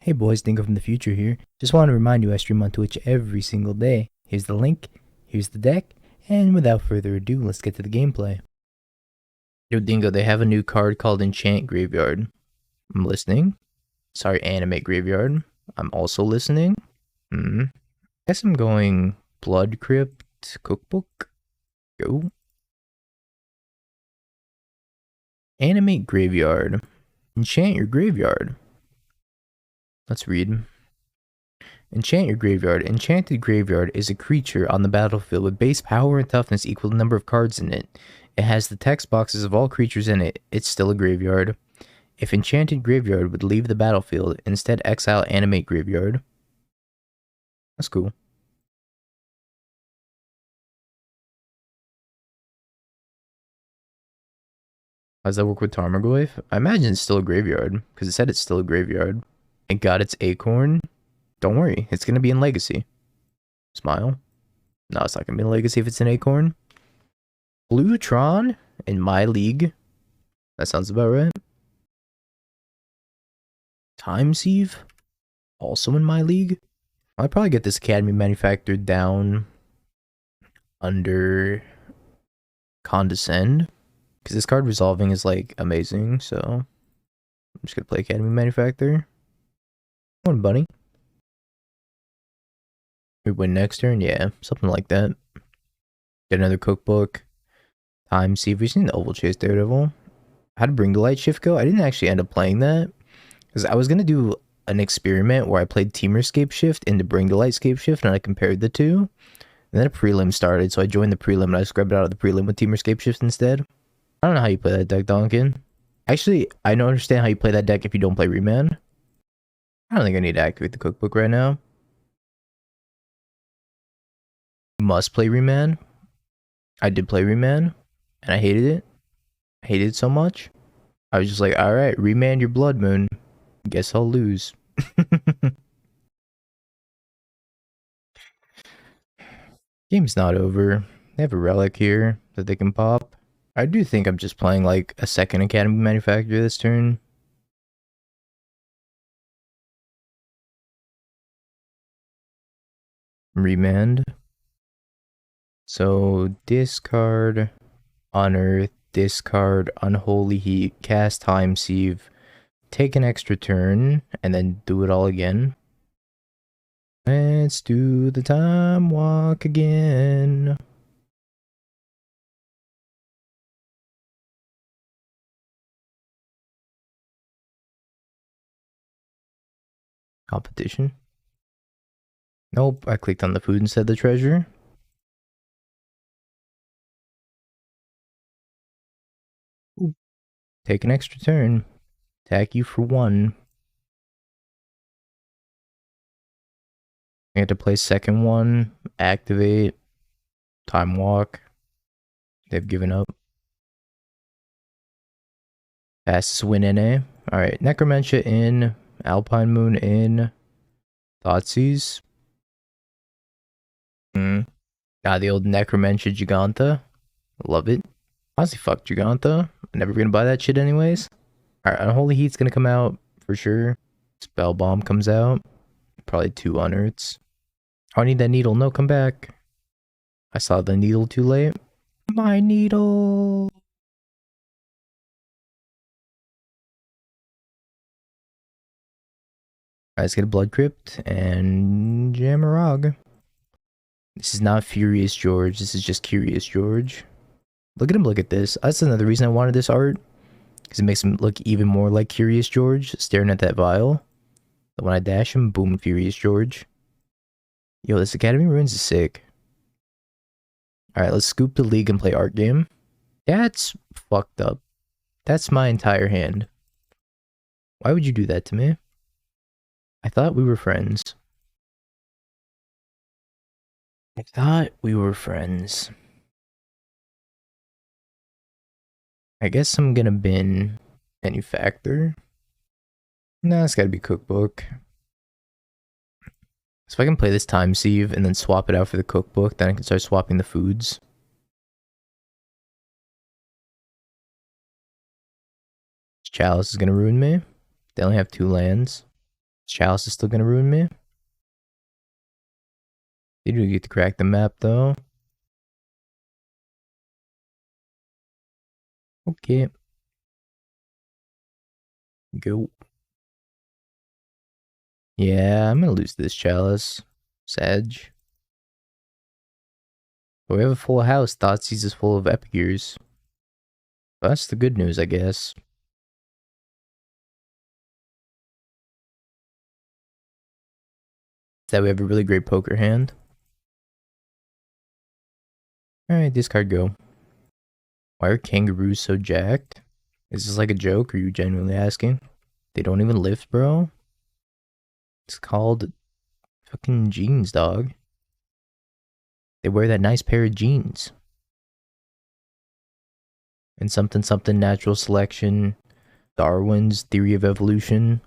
Hey boys, Dingo from the future here. Just want to remind you I stream on Twitch every single day. Here's the link, here's the deck, and without further ado, let's get to the gameplay. Yo Dingo, they have a new card called Enchant Graveyard. I'm listening. Sorry, Animate Graveyard. I'm also listening. Guess I'm going Blood Crypt Cookbook. Go. Animate Graveyard. Enchant your graveyard. Let's read. Enchant your graveyard. Enchanted Graveyard is a creature on the battlefield with base power and toughness equal to the number of cards in it. It has the text boxes of all creatures in it. It's still a graveyard. If Enchanted Graveyard would leave the battlefield, instead exile Animate Graveyard. That's cool. How does that work with Tarmogoyf? I imagine it's still a graveyard, because it said it's still a graveyard. It got its acorn. Don't worry, it's going to be in Legacy. Smile. No, it's not going to be in Legacy if it's an acorn. Bluetron in my league. That sounds about right. Time Sieve. Also in my league. I'll probably get this Academy manufactured down under Condescend. Because this card resolving is like amazing, so I'm just going to play Academy Manufacturer. Come on, buddy. We win next turn? Yeah, something like that. Get another cookbook. Time Sieve. We've seen the Oval Chase Daredevil. How to Bring the Light Shift go? I didn't actually end up playing that. Because I was going to do an experiment where I played Teamerscape Shift into Bring the Lightscape Shift and I compared the two. And then a prelim started, so I joined the prelim and I scrubbed out of the prelim with Teamerscape Shift instead. I don't know how you play that deck, Donkin. Actually, I don't understand how you play that deck if you don't play Remand. I don't think I need to activate the cookbook right now. You must play Remand. I did play Remand, and I hated it. I hated it so much. I was just like, alright, Remand your Blood Moon. Guess I'll lose. Game's not over. They have a relic here that they can pop. I do think I'm just playing like a second Academy Manufacturer this turn. Remand. So discard Unearth, discard Unholy Heat, cast Time Sieve, take an extra turn, and then do it all again. Let's do the time walk again. Competition. Nope, I clicked on the food instead of the treasure. Ooh. Take an extra turn. Attack you for 1. I had to play second one, activate, time walk. They've given up. Fastest win NA. Alright, Necromantia in, Alpine Moon in, Thoughtseize. The old Necromantia Giganta. Love it. Honestly, fuck Giganta. I'm never gonna buy that shit anyways. Alright, Unholy Heat's gonna come out for sure. Spell Bomb comes out. Probably 2 Unearths. Oh, I need that needle. No, come back. I saw the needle too late. My needle. Alright, let's get a Blood Crypt and Jamarog. This is not Furious George. This is just Curious George. Look at him look at this. That's another reason I wanted this art. Because it makes him look even more like Curious George, staring at that vial. But when I dash him, boom, Furious George. Yo, this Academy Ruins is sick. Alright, let's scoop the league and play art game. That's fucked up. That's my entire hand. Why would you do that to me? I thought we were friends. I thought we were friends. I guess I'm gonna bin Manufacturer. Nah, it's gotta be Cookbook. So if I can play this Time Sieve and then swap it out for the cookbook, then I can start swapping the foods. Chalice is gonna ruin me. They only have 2 lands. Chalice is still gonna ruin me. You do get to crack the map though. Okay. Go. Yeah, I'm gonna lose this Chalice. Sag. But we have a full house. Thoughtseize is full of epic gears. That's the good news, I guess. That we have a really great poker hand. Alright, discard go. Why are kangaroos so jacked? Is this like a joke? Or are you genuinely asking? They don't even lift, bro? It's called fucking jeans, dog. They wear that nice pair of jeans. And something something natural selection. Darwin's theory of evolution.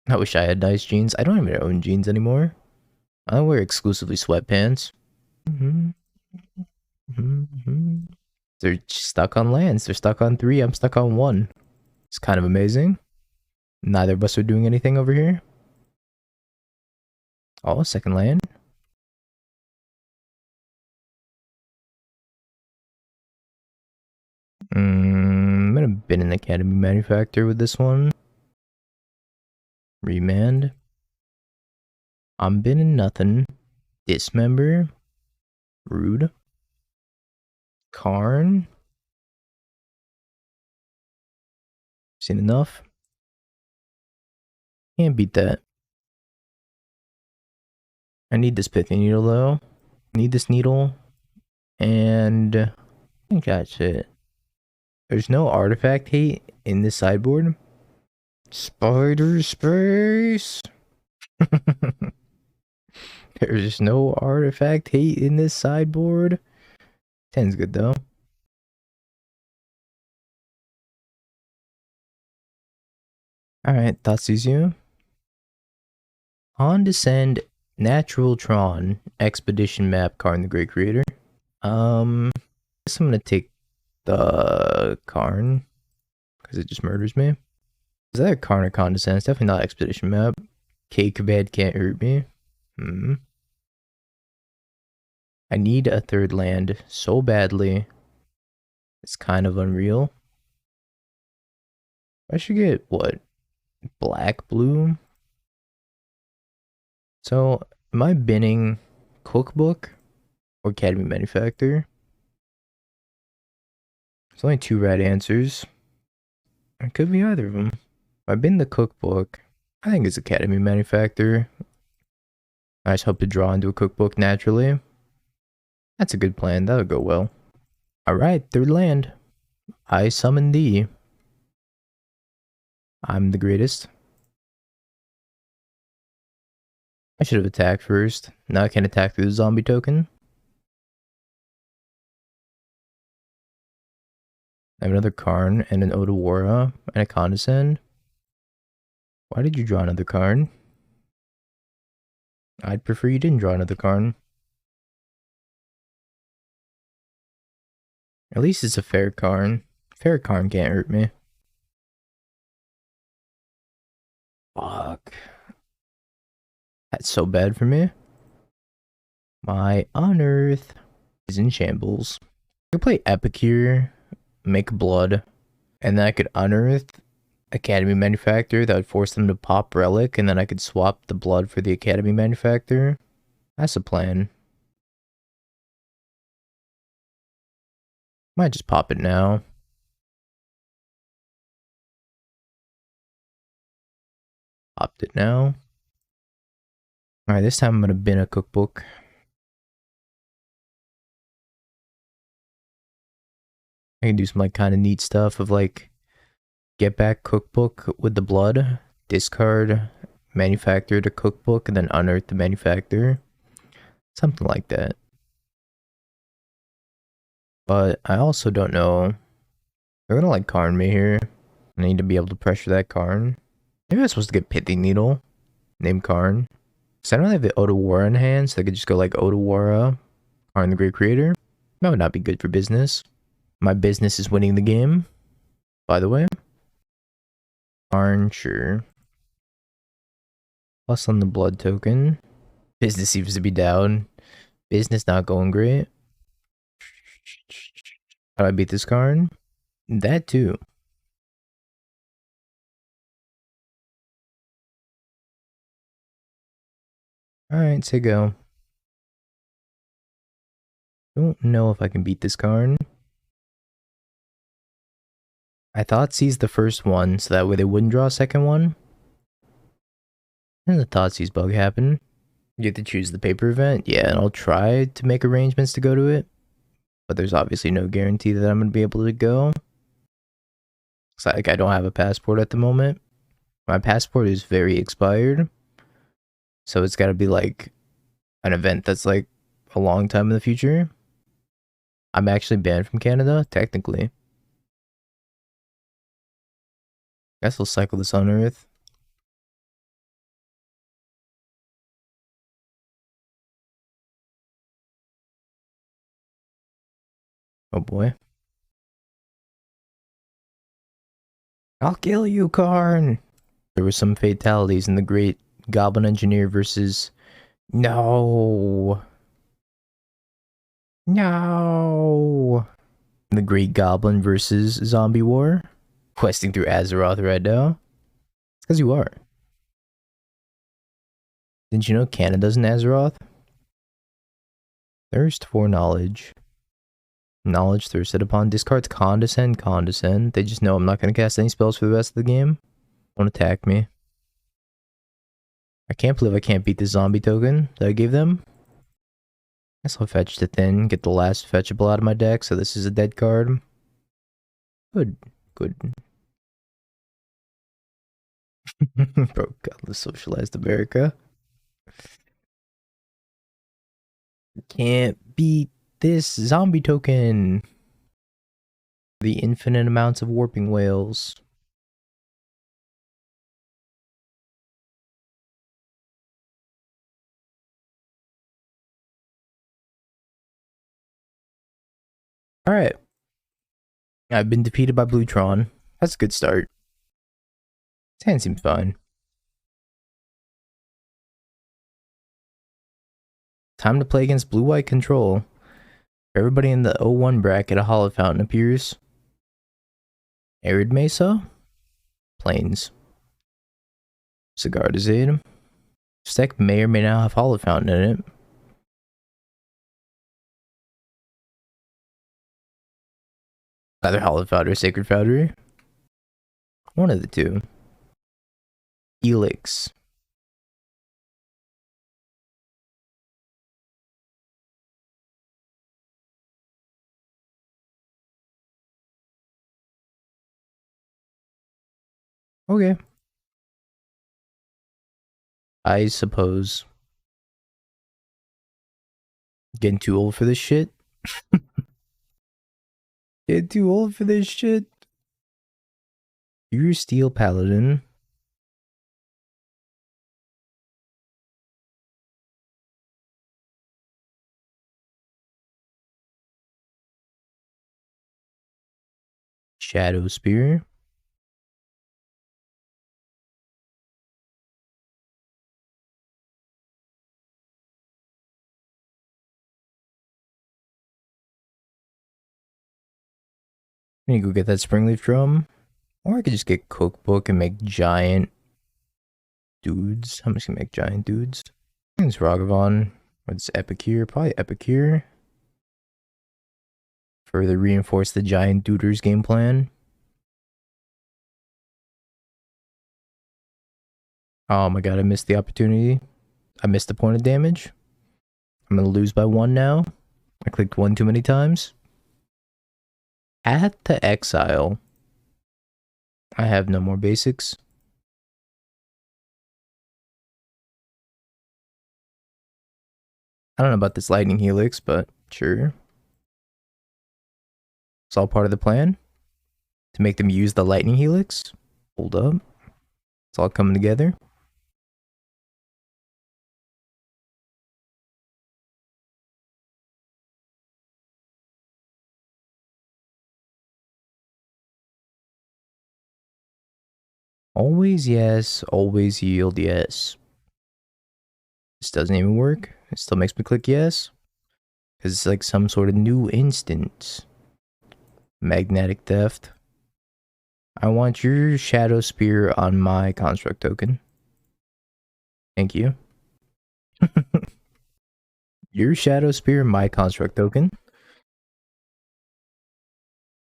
I wish I had nice jeans. I don't even own jeans anymore. I wear exclusively sweatpants. They're stuck on lands. They're stuck on 3. I'm stuck on 1. It's kind of amazing. Neither of us are doing anything over here. Oh, second land. I'm gonna bin an Academy Manufactor with this one. Remand. I'm binning nothing. Dismember. Rude. Karn. Seen enough? Can't beat that. I need this pithy needle though. Need this needle. And I think that's it. There's no artifact hate in this sideboard. Spider space. There's no artifact hate in this sideboard. 10's good though. Alright, Thoughtseize you. On Descend, Natural Tron, Expedition Map, Karn the Great Creator. I guess I'm gonna take the Karn, because it just murders me. Is that a Karn or Condescend? It's definitely not Expedition Map. Cake bed can't hurt me. I need a third land so badly. It's kind of unreal. I should get, what? Black, blue? So, am I binning Cookbook or Academy Manufactor? There's only 2 right answers. It could be either of them. If I bin the Cookbook, I think it's Academy Manufactor. I just hope to draw into a Cookbook naturally. That's a good plan. That'll go well. Alright, third land. I summon thee. I'm the greatest. I should have attacked first. Now I can attack through the zombie token. I have another Karn and an Odawara and a Condescend. Why did you draw another Karn? I'd prefer you didn't draw another Karn. At least it's a fair Karn. Fair Karn can't hurt me. Fuck. That's so bad for me. My Unearth is in shambles. I could play Epic here, make blood, and then I could Unearth Academy Manufactor. That would force them to pop Relic, and then I could swap the blood for the Academy Manufactor. That's a plan. Might just pop it now. Popped it now. Alright, this time I'm gonna bin a Cookbook. I can do some like kind of neat stuff of like get back Cookbook with the blood, discard Manufactor to Cookbook, and then unearth the Manufactor. Something like that. But I also don't know. They're gonna like Karn me here. I need to be able to pressure that Karn. Maybe I'm supposed to get Pithy Needle. Name Karn. Because I don't have the Odawara in hand, so I could just go like Odawara, Karn the Great Creator. That would not be good for business. My business is winning the game, by the way. Karn, sure. Plus on the blood token. Business seems to be down. Business not going great. How do I beat this card? That too. Alright, say go. Don't know if I can beat this card. I thought C's the first one, so that way they wouldn't draw a second one. And the Thoughtseize bug happened. You have to choose the paper event. Yeah, and I'll try to make arrangements to go to it. But there's obviously no guarantee that I'm going to be able to go. It's like I don't have a passport at the moment. My passport is very expired. So it's got to be like an event that's like a long time in the future. I'm actually banned from Canada, technically. Guess I'll cycle this on Earth. Oh boy. I'll kill you, Karn! There were some fatalities in the Great Goblin Engineer versus... No! No! The Great Goblin versus Zombie War. Questing through Azeroth right now. It's because you are. Didn't you know Canada's in Azeroth? Thirst for knowledge. Knowledge thirsted upon. Discards condescend, condescend. They just know I'm not going to cast any spells for the rest of the game. Don't attack me. I can't believe I can't beat the zombie token that I gave them. Guess I'll fetch the thin, get the last fetchable out of my deck, so this is a dead card. Good, good. Bro, godless socialized America. Can't beat this zombie token. The infinite amounts of warping whales. Alright. I've been defeated by Bluetron. That's a good start. His hand seems fine. Time to play against blue-white control. Everybody in the 0-1 bracket, a Hollow Fountain appears. Arid Mesa. Plains. Cigar Dizade. This deck may or may not have Hollow Fountain in it. Either Hollow Fountain or Sacred Foundry. One of the two. Helix. Okay. I suppose. Getting too old for this shit. Getting too old for this shit. You're Steel Paladin. Shadow Spear. I need to go get that Springleaf Drum. Or I could just get Cookbook and make giant dudes. I'm just gonna make giant dudes. It's Ragavan. Or it's Epicure. Probably Epicure. Further reinforce the giant duders game plan. Oh my god, I missed the opportunity. I missed the point of damage. I'm gonna lose by 1 now. I clicked 1 too many times. Add to exile. I have no more basics. I don't know about this lightning helix, but sure. It's all part of the plan. To make them use the lightning helix. Hold up. It's all coming together. Always yes, always yield yes. This doesn't even work. It still makes me click yes. Because it's like some sort of new instance. Magnetic theft. I want your shadow spear on my construct token. Thank you. Your shadow spear, my construct token.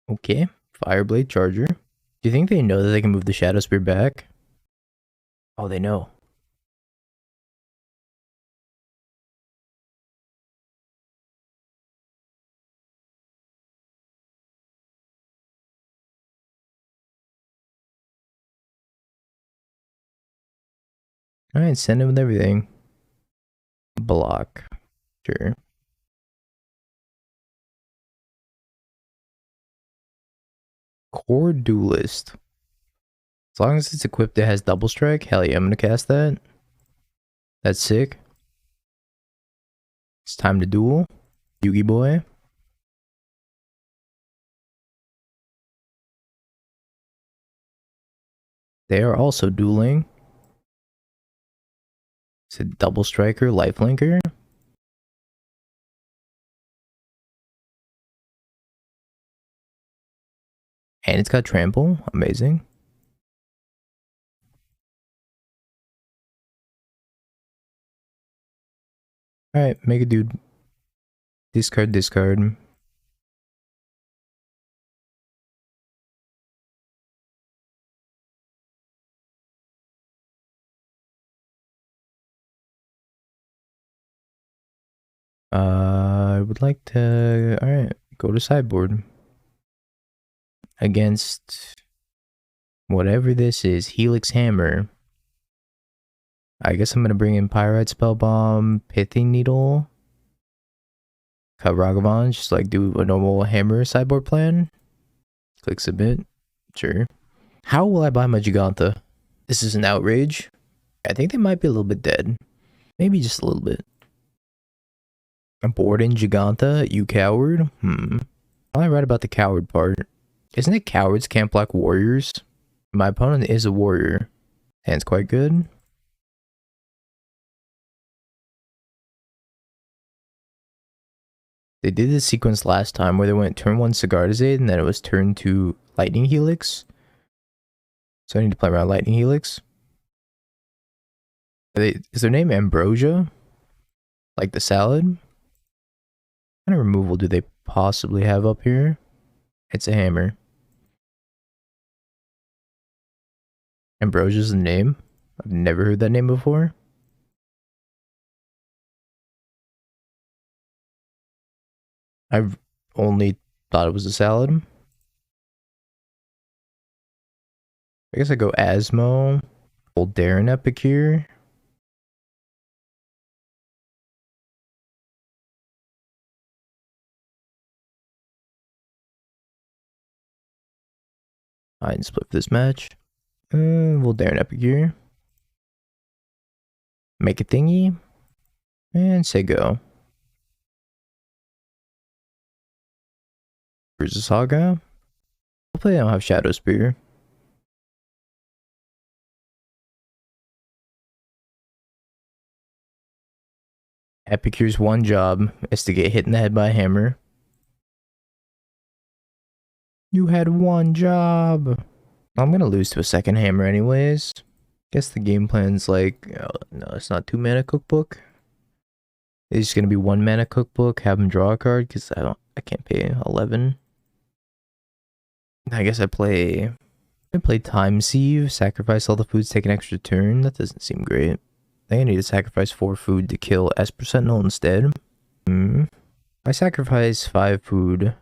Okay. Fireblade charger. Do you think they know that they can move the shadow spear back? Oh, they know. Alright, send him with everything. Block. Sure. Core Duelist. As long as it's equipped, it has double strike. Hell yeah, I'm gonna cast that. That's sick. It's time to duel. Yugi boy. They are also dueling. It's a double striker, lifelinker. And it's got trample. Amazing. Alright, make a dude. Discard, discard. I would like to... Alright, go to sideboard. Against... whatever this is. Helix Hammer. I guess I'm gonna bring in Pyrite Spell Bomb, Pithing Needle, cut Ragavan, just like do a normal hammer sideboard plan. Click submit. Sure. How will I buy my Giganta? This is an outrage. I think they might be a little bit dead. Maybe just a little bit. I'm bored in Giganta, you coward? Am I right about the coward part? Isn't it cowards can't block warriors? My opponent is a warrior. Hand's quite good. They did this sequence last time where they went turn 1 Sigardizade and then it was turn 2 Lightning Helix. So I need to play around Lightning Helix. Is their name Ambrosia? Like the salad? What kind of removal do they possibly have up here? It's a hammer. Ambrosia's the name? I've never heard that name before. I've only thought it was a salad. I guess I go Asmo, Old Darren Epicure. I didn't split for this match. We'll Darren Epicure. Make a thingy. And say go. Here's a Saga. Hopefully I don't have Shadow Spear. Epicure's one job is to get hit in the head by a hammer. You had one job. I'm gonna lose to a second hammer anyways. Guess the game plan's like, oh, no, it's not 2-mana cookbook. It's just gonna be 1-mana cookbook. Have him draw a card because I can't pay 11. I guess I play Time Sieve. Sacrifice all the foods, take an extra turn. That doesn't seem great. I think I need to sacrifice 4 food to kill Esper Sentinel instead. I sacrifice 5 food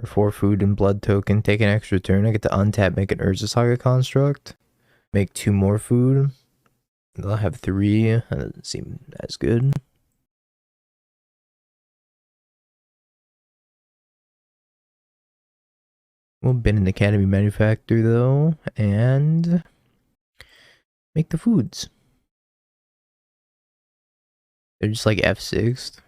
or 4 food and blood token, take an extra turn. I get to untap, make an Urza Saga construct, make 2 more food. I'll have 3. That doesn't seem as good. We'll bin an Academy Manufactor though, and make the foods. They're just like F6.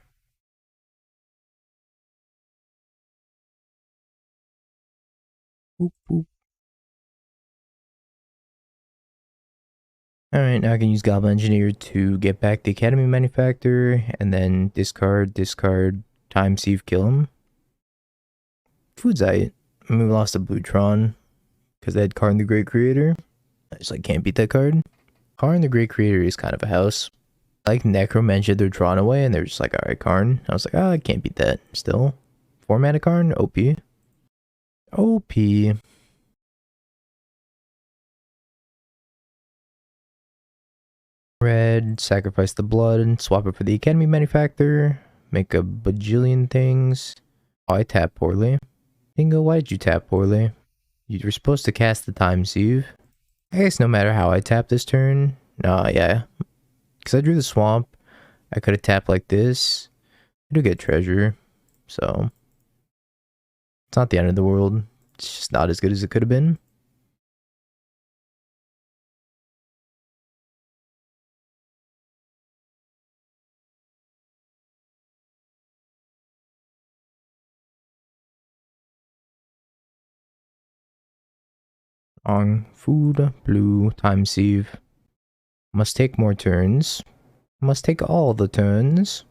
Boop, boop. Alright, now I can use Goblin Engineer to get back the Academy Manufactor, and then discard, time sieve, kill him. Foodzite. I mean, we lost a Blutron, because they had Karn the Great Creator. I just can't beat that card. Karn the Great Creator is kind of a house. Necromantia, they're drawn away, and they're just alright, Karn. I was I can't beat that still. 4 mana Karn, OP. OP. Red, sacrifice the blood, and swap it for the Academy Manufactor. Make a bajillion things. Oh, I tap poorly. Dingo, why did you tap poorly? You were supposed to cast the time sieve. I guess no matter how I tap this turn. Nah, yeah. Because I drew the swamp. I could have tapped like this. I do get treasure. So. It's not the end of the world. It's just not as good as it could have been. On food, blue, time sieve. Must take more turns. Must take all the turns.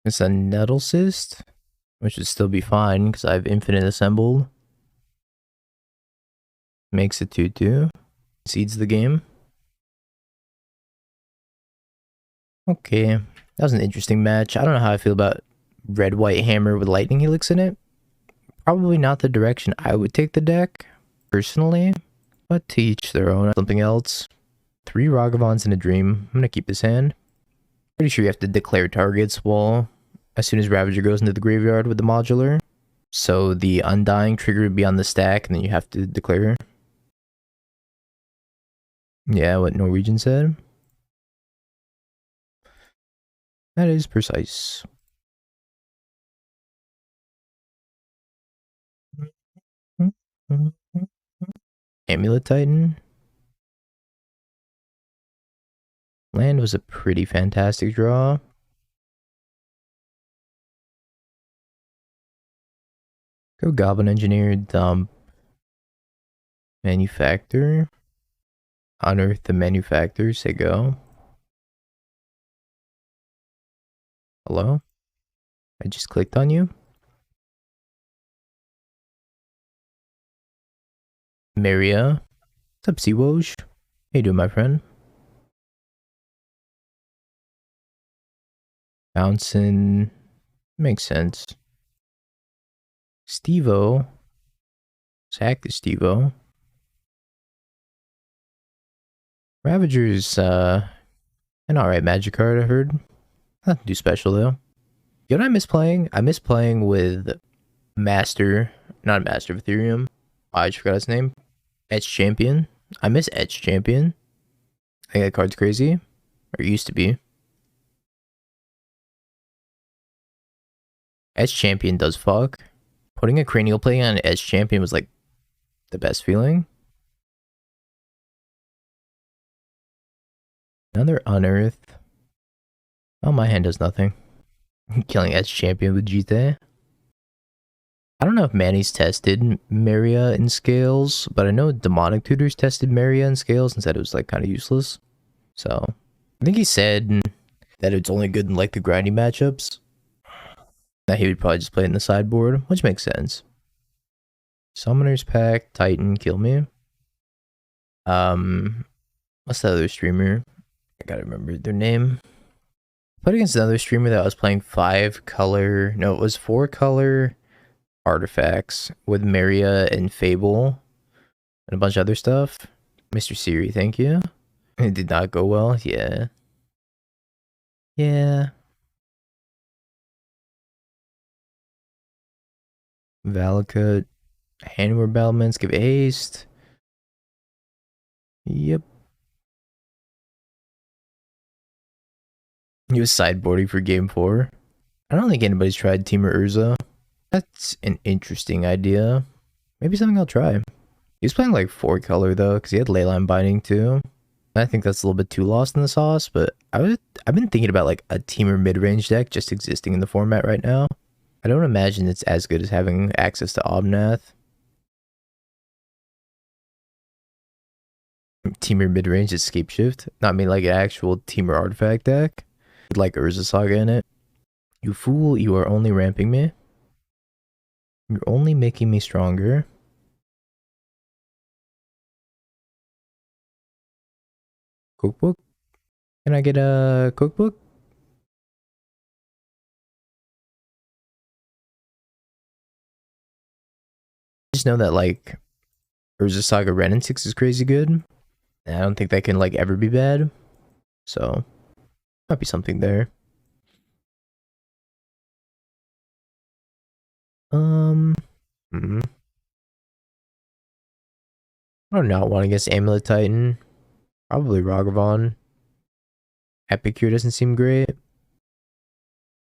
It's a nettle cyst, which should still be fine because I have infinite assembled. Makes it 2-2. Seeds the game. Okay, that was an interesting match. I don't know how I feel about red-white hammer with lightning helix in it. Probably not the direction I would take the deck, personally. But to each their own. Something else. 3 Ragavans in a dream. I'm gonna keep this hand. Pretty sure you have to declare targets as soon as Ravager goes into the graveyard with the modular. So the Undying trigger would be on the stack, and then you have to declare. Yeah, what Norwegian said. That is precise. Amulet Titan. Land was a pretty fantastic draw. Go Goblin Engineer, dump. Manufactor. Unearth the Manufactor, say go. Hello? I just clicked on you. Maria. What's up, Seawoj? How you doing, my friend? Bouncing. Makes sense. Stevo. Sack the Stevo. Ravager's an alright magic card, I heard. Nothing too special though. You know what I miss playing? I miss playing with not Master of Ethereum. I just forgot his name. Etch Champion. I miss Etch Champion. I think that card's crazy. Or used to be. Etch Champion does fuck. Putting a cranial play on Etch Champion was the best feeling. Another Unearth. Oh, my hand does nothing. Killing Etch Champion with GT. I don't know if Manny's tested Maria in Scales, but I know Demonic Tutors tested Maria in Scales and said it was kind of useless. So, I think he said that it's only good in the grindy matchups. That he would probably just play it in the sideboard, which makes sense. Summoner's Pact, Titan, kill me. What's the other streamer? I gotta remember their name. Played against another streamer that was playing 4-color artifacts with Maria and Fable and a bunch of other stuff. Mr. Siri, thank you. It did not go well, yeah. Yeah. Valakut, Handware Battlements, give haste. Yep. He was sideboarding for game 4. I don't think anybody's tried Temur Urza. That's an interesting idea. Maybe something I'll try. He was playing 4-color though, because he had Leyline Binding too. I think that's a little bit too lost in the sauce, but I I've been thinking about like a teamer mid-range deck just existing in the format right now. I don't imagine it's as good as having access to Omnath. Teamer mid-range escape shift. Not mean like an actual teamer artifact deck. With like Urza Saga in it. You fool, you are only ramping me. You're only making me stronger. Cookbook? Can I get a cookbook? Just know that like Urza Saga Ren and 6 is crazy good. And I don't think that can like ever be bad. So might be something there. Hmm. I do not want to guess Amulet Titan. Probably Ragavan. Epicure doesn't seem great.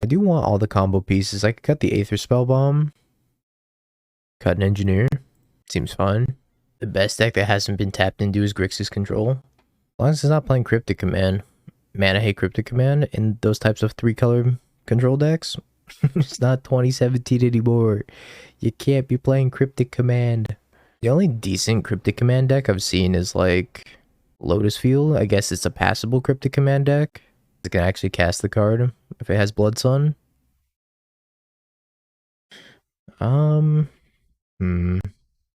I do want all the combo pieces. I could cut the Aether Spell Bomb. Cut an Engineer. Seems fine. The best deck that hasn't been tapped into is Grixis Control. As long as it's not playing Cryptic Command. Mana Hate Cryptic Command in those types of 3-color control decks. It's not 2017 anymore. You can't be playing Cryptic Command. The only decent Cryptic Command deck I've seen is like Lotus Field. I guess it's a passable Cryptic Command deck. It can actually cast the card if it has Blood Sun. Hmm.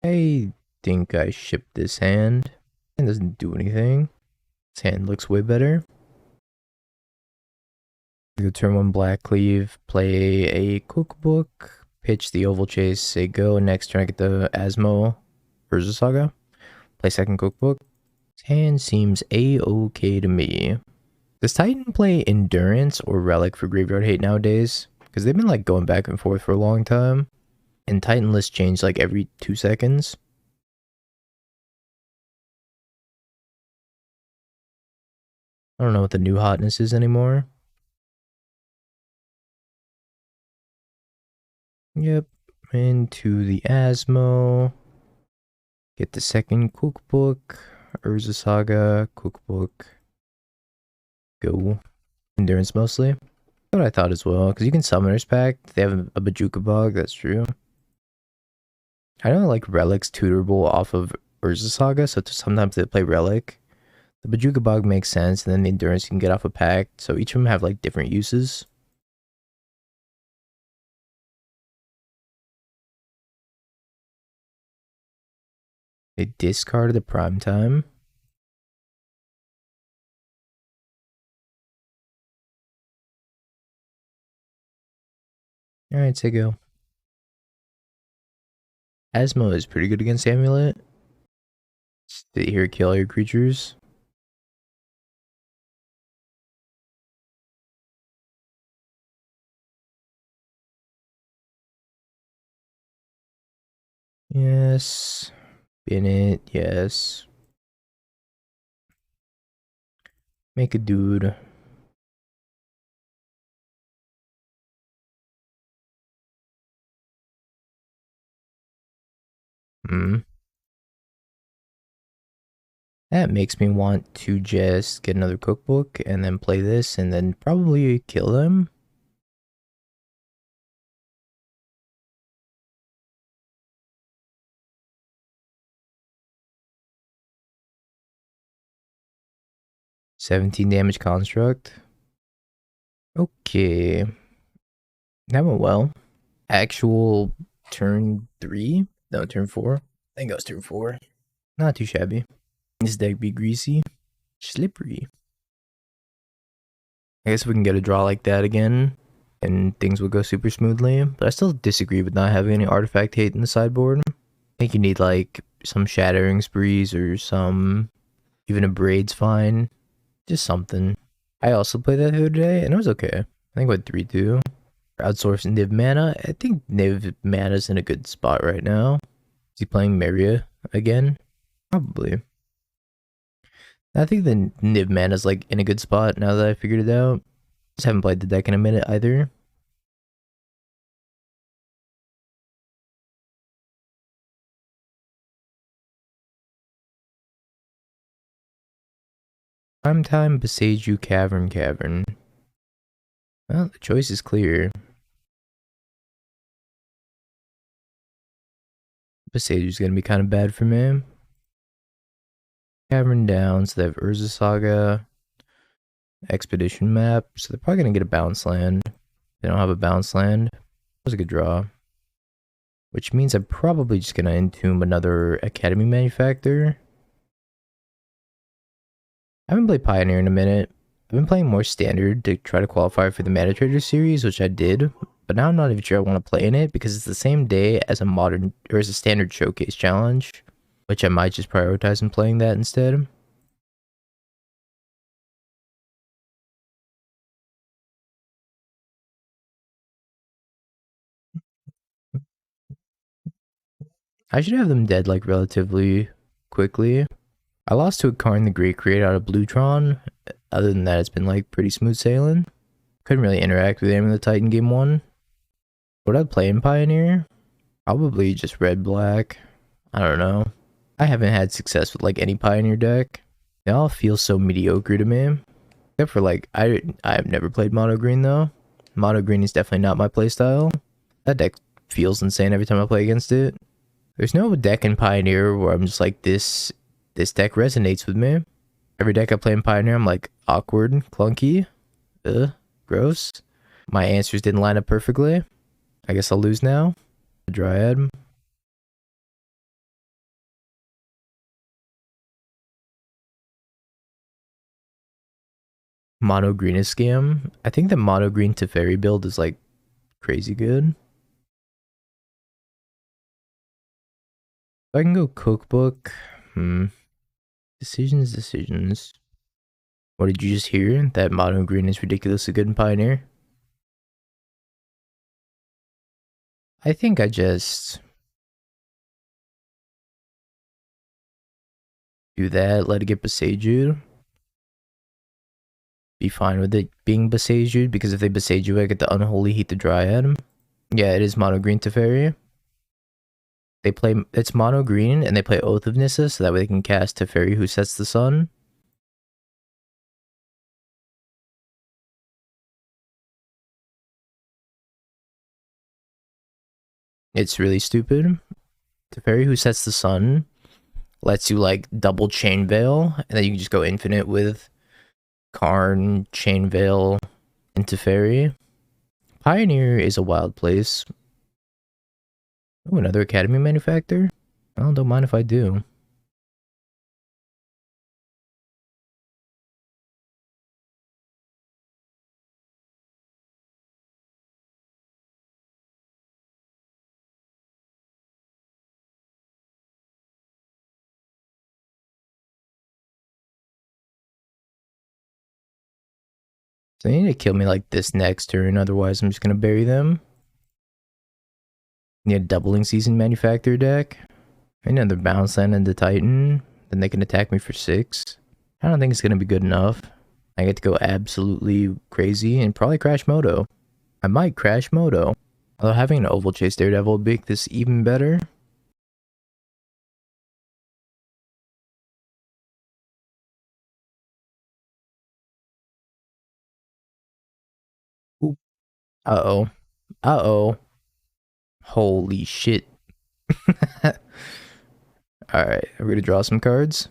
I think I shipped this hand. It doesn't do anything. This hand looks way better. Go turn 1 Black Cleave, play a cookbook, pitch the Oval Chase, say go. Next turn I get the Asmo Urza Saga. Play second cookbook. This hand seems a-okay to me. Does Titan play Endurance or Relic for Graveyard Hate nowadays? Because they've been like going back and forth for a long time. And Titan lists change like every 2 seconds. I don't know what the new hotness is anymore. Yep. Into the Asmo. Get the second cookbook. Urza Saga, cookbook. Go. Endurance mostly. That's what I thought as well. Because you can Summoner's Pact. They have a Bajuka Bog. That's true. I know like Relic's tutorable off of Urza Saga. So sometimes they play Relic. The Bajuka Bog makes sense. And then the Endurance you can get off a Pact. So each of them have like different uses. They discarded the Prime Time. Alright, say go. Asmo is pretty good against Amulet. Sit here, kill all your creatures. Yes. Bin it, yes. Make a dude. Hmm. That makes me want to just get another cookbook and then play this and then probably kill them. $17 damage construct. Okay. That went well. Actual turn 3? No, turn 4. I think it was turn 4. Not too shabby. This deck be greasy. Slippery. I guess we can get a draw like that again and things will go super smoothly. But I still disagree with not having any artifact hate in the sideboard. I think you need like some Shattering Sprees or some, even a Braid's fine. Just something. I also played that the other day and it was okay. I think I went 3-2. Outsourcing Niv Mana. I think Niv Mana's in a good spot right now. Is he playing Maria again? Probably. I think the Niv Mana's like in a good spot now that I figured it out. Just haven't played the deck in a minute either. Time, Besage Cavern. Well, the choice is clear. Besage's gonna be kind of bad for me. Cavern down, so they have Urza Saga, Expedition map, so they're probably gonna get a bounce land. They don't have a bounce land. That was a good draw. Which means I'm probably just gonna entomb another Academy Manufactor. I haven't played Pioneer in a minute. I've been playing more Standard to try to qualify for the Mana Trader series, which I did. But now I'm not even sure I want to play in it because it's the same day as a modern or as a Standard Showcase challenge, which I might just prioritize in playing that instead. I should have them dead like relatively quickly. I lost to a Karn the Great Create out of Bluetron. Other than that, it's been like pretty smooth sailing. Couldn't really interact with Aim of the Titan game 1. Would I play in Pioneer? Probably just red-black. I don't know. I haven't had success with like any Pioneer deck. They all feel so mediocre to me. Except for like, I have never played Mono Green though. Mono Green is definitely not my playstyle. That deck feels insane every time I play against it. There's no deck in Pioneer where I'm just like, this deck resonates with me. Every deck I play in Pioneer, I'm like, awkward, clunky, gross. My answers didn't line up perfectly. I guess I'll lose now. Dryad. Mono green is scam. I think the mono green Teferi build is like crazy good. If I can go cookbook. Decisions. What did you just hear? That mono green is ridiculously good in Pioneer? I think I just do that, let it get Besaged. Be fine with it being Besaged, because if they Besage you, I get the Unholy Heat the Dryad. Yeah, it is mono green Teferi. They play, it's mono green, and they play Oath of Nissa, so that way they can cast Teferi who sets the sun. It's really stupid. Teferi who sets the sun lets you like double Chain Veil, and then you can just go infinite with Karn, Chain Veil, and Teferi. Pioneer is a wild place. Oh, another Academy Manufactor? Well, don't mind if I do. So they need to kill me like this next turn, otherwise I'm just gonna bury them. Need a doubling season manufacturer deck. Another bounce land into Titan. Then they can attack me for 6. I don't think it's gonna be good enough. I get to go absolutely crazy and probably crash Moto. I might crash Moto. Although having an Oval Chase Daredevil would make this even better. Ooh. Uh-oh. Uh-oh. Holy shit. Alright, we're gonna draw some cards.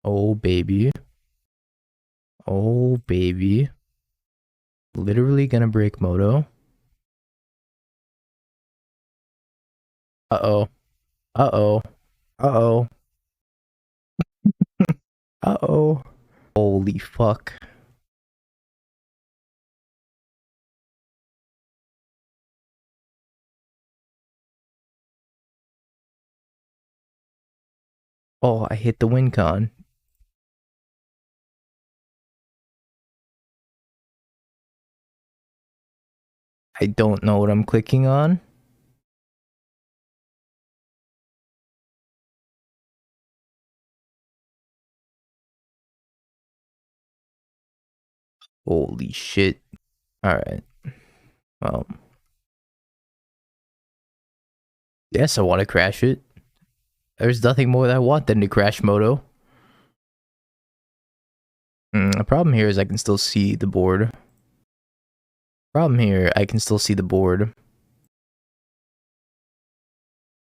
Oh, baby. Oh, baby. Literally gonna break Moto. Uh-oh. Uh-oh. Uh-oh. Uh-oh. Holy fuck. Oh, I hit the win con. I don't know what I'm clicking on. Holy shit. Alright. Well, Yes, I want to crash it. There's nothing more that I want than to crash Moto. The problem here is I can still see the board. Problem here, I can still see the board.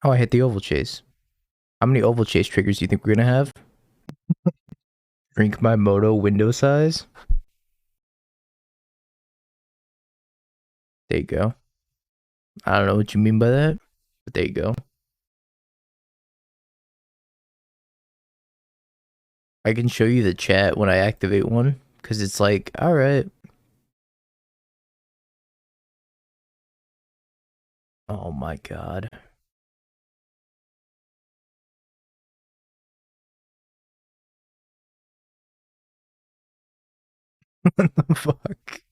Oh, I hit the oval chase. How many oval chase triggers do you think we're gonna have? Shrink my Moto window size. There you go. I don't know what you mean by that, but there you go. I can show you the chat when I activate one, because it's like, alright. Oh my god. What the fuck?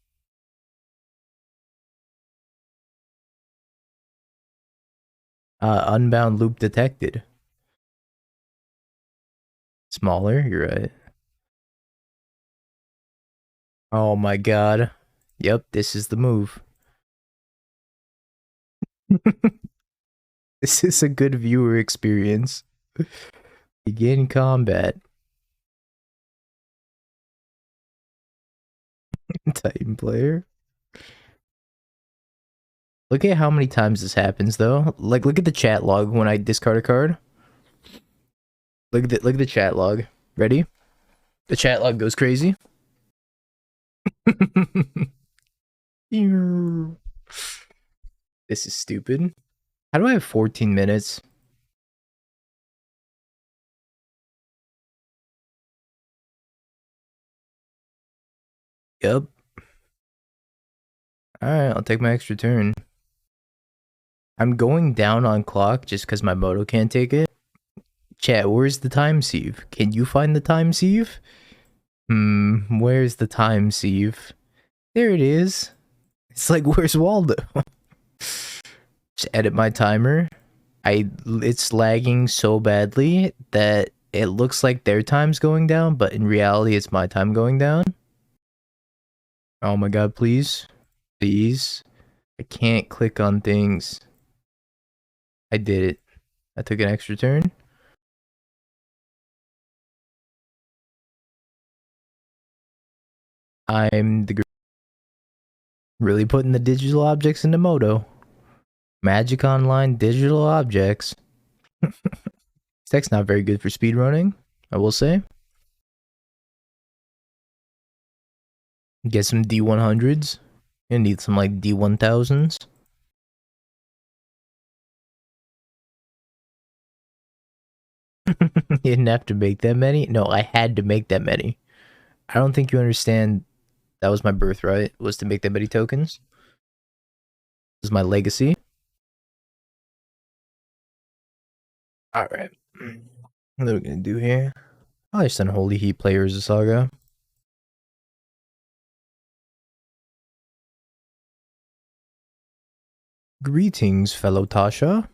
Unbound loop detected. Smaller, you're right. Oh my god. Yep, this is the move. This is a good viewer experience. Begin combat. Titan player. Look at how many times this happens though. Like look at the chat log when I discard a card. Look at the chat log. Ready? The chat log goes crazy. This is stupid. How do I have 14 minutes? Yep. Alright, I'll take my extra turn. I'm going down on clock just because my moto can't take it. Chat, where's the time sieve? Can you find the time sieve? Where's the time sieve? There it is. It's like, where's Waldo? Just edit my timer. It's lagging so badly that it looks like their time's going down, but in reality, it's my time going down. Oh my god, please. Please. I can't click on things. I did it. I took an extra turn. I'm the really putting the digital objects into Moto. Magic Online digital objects. This deck's not very good for speedrunning, I will say. Get some D100s. You need some like D1000s. You didn't have to make that many? No, I had to make that many. I don't think you understand. That was my birthright, was to make that many tokens. This is my legacy. Alright. What are we gonna do here? I just Unholy Heat players a saga. Greetings, fellow Tasha.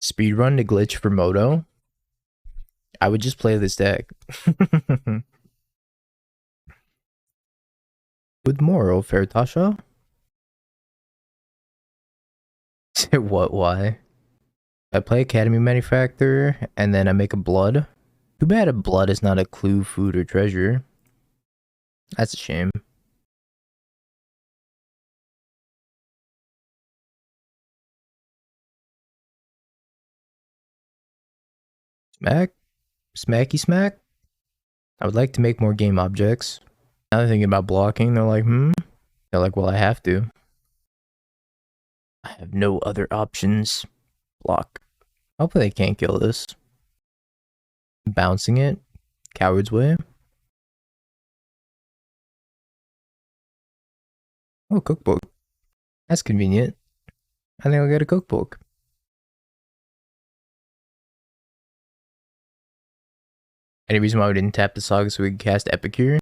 Speedrun the glitch for Moto. I would just play this deck. With moral, fair Tasha. What, why? I play Academy Manufacturer, and then I make a blood. Too bad a blood is not a clue, food, or treasure. That's a shame. Smack? Smacky smack? I would like to make more game objects. Now they're thinking about blocking, they're like, They're like, well, I have to. I have no other options. Block. Hopefully they can't kill this. Bouncing it. Coward's way. Oh, cookbook. That's convenient. I think I'll get a cookbook. Any reason why we didn't tap the Saga so we could cast Epicure?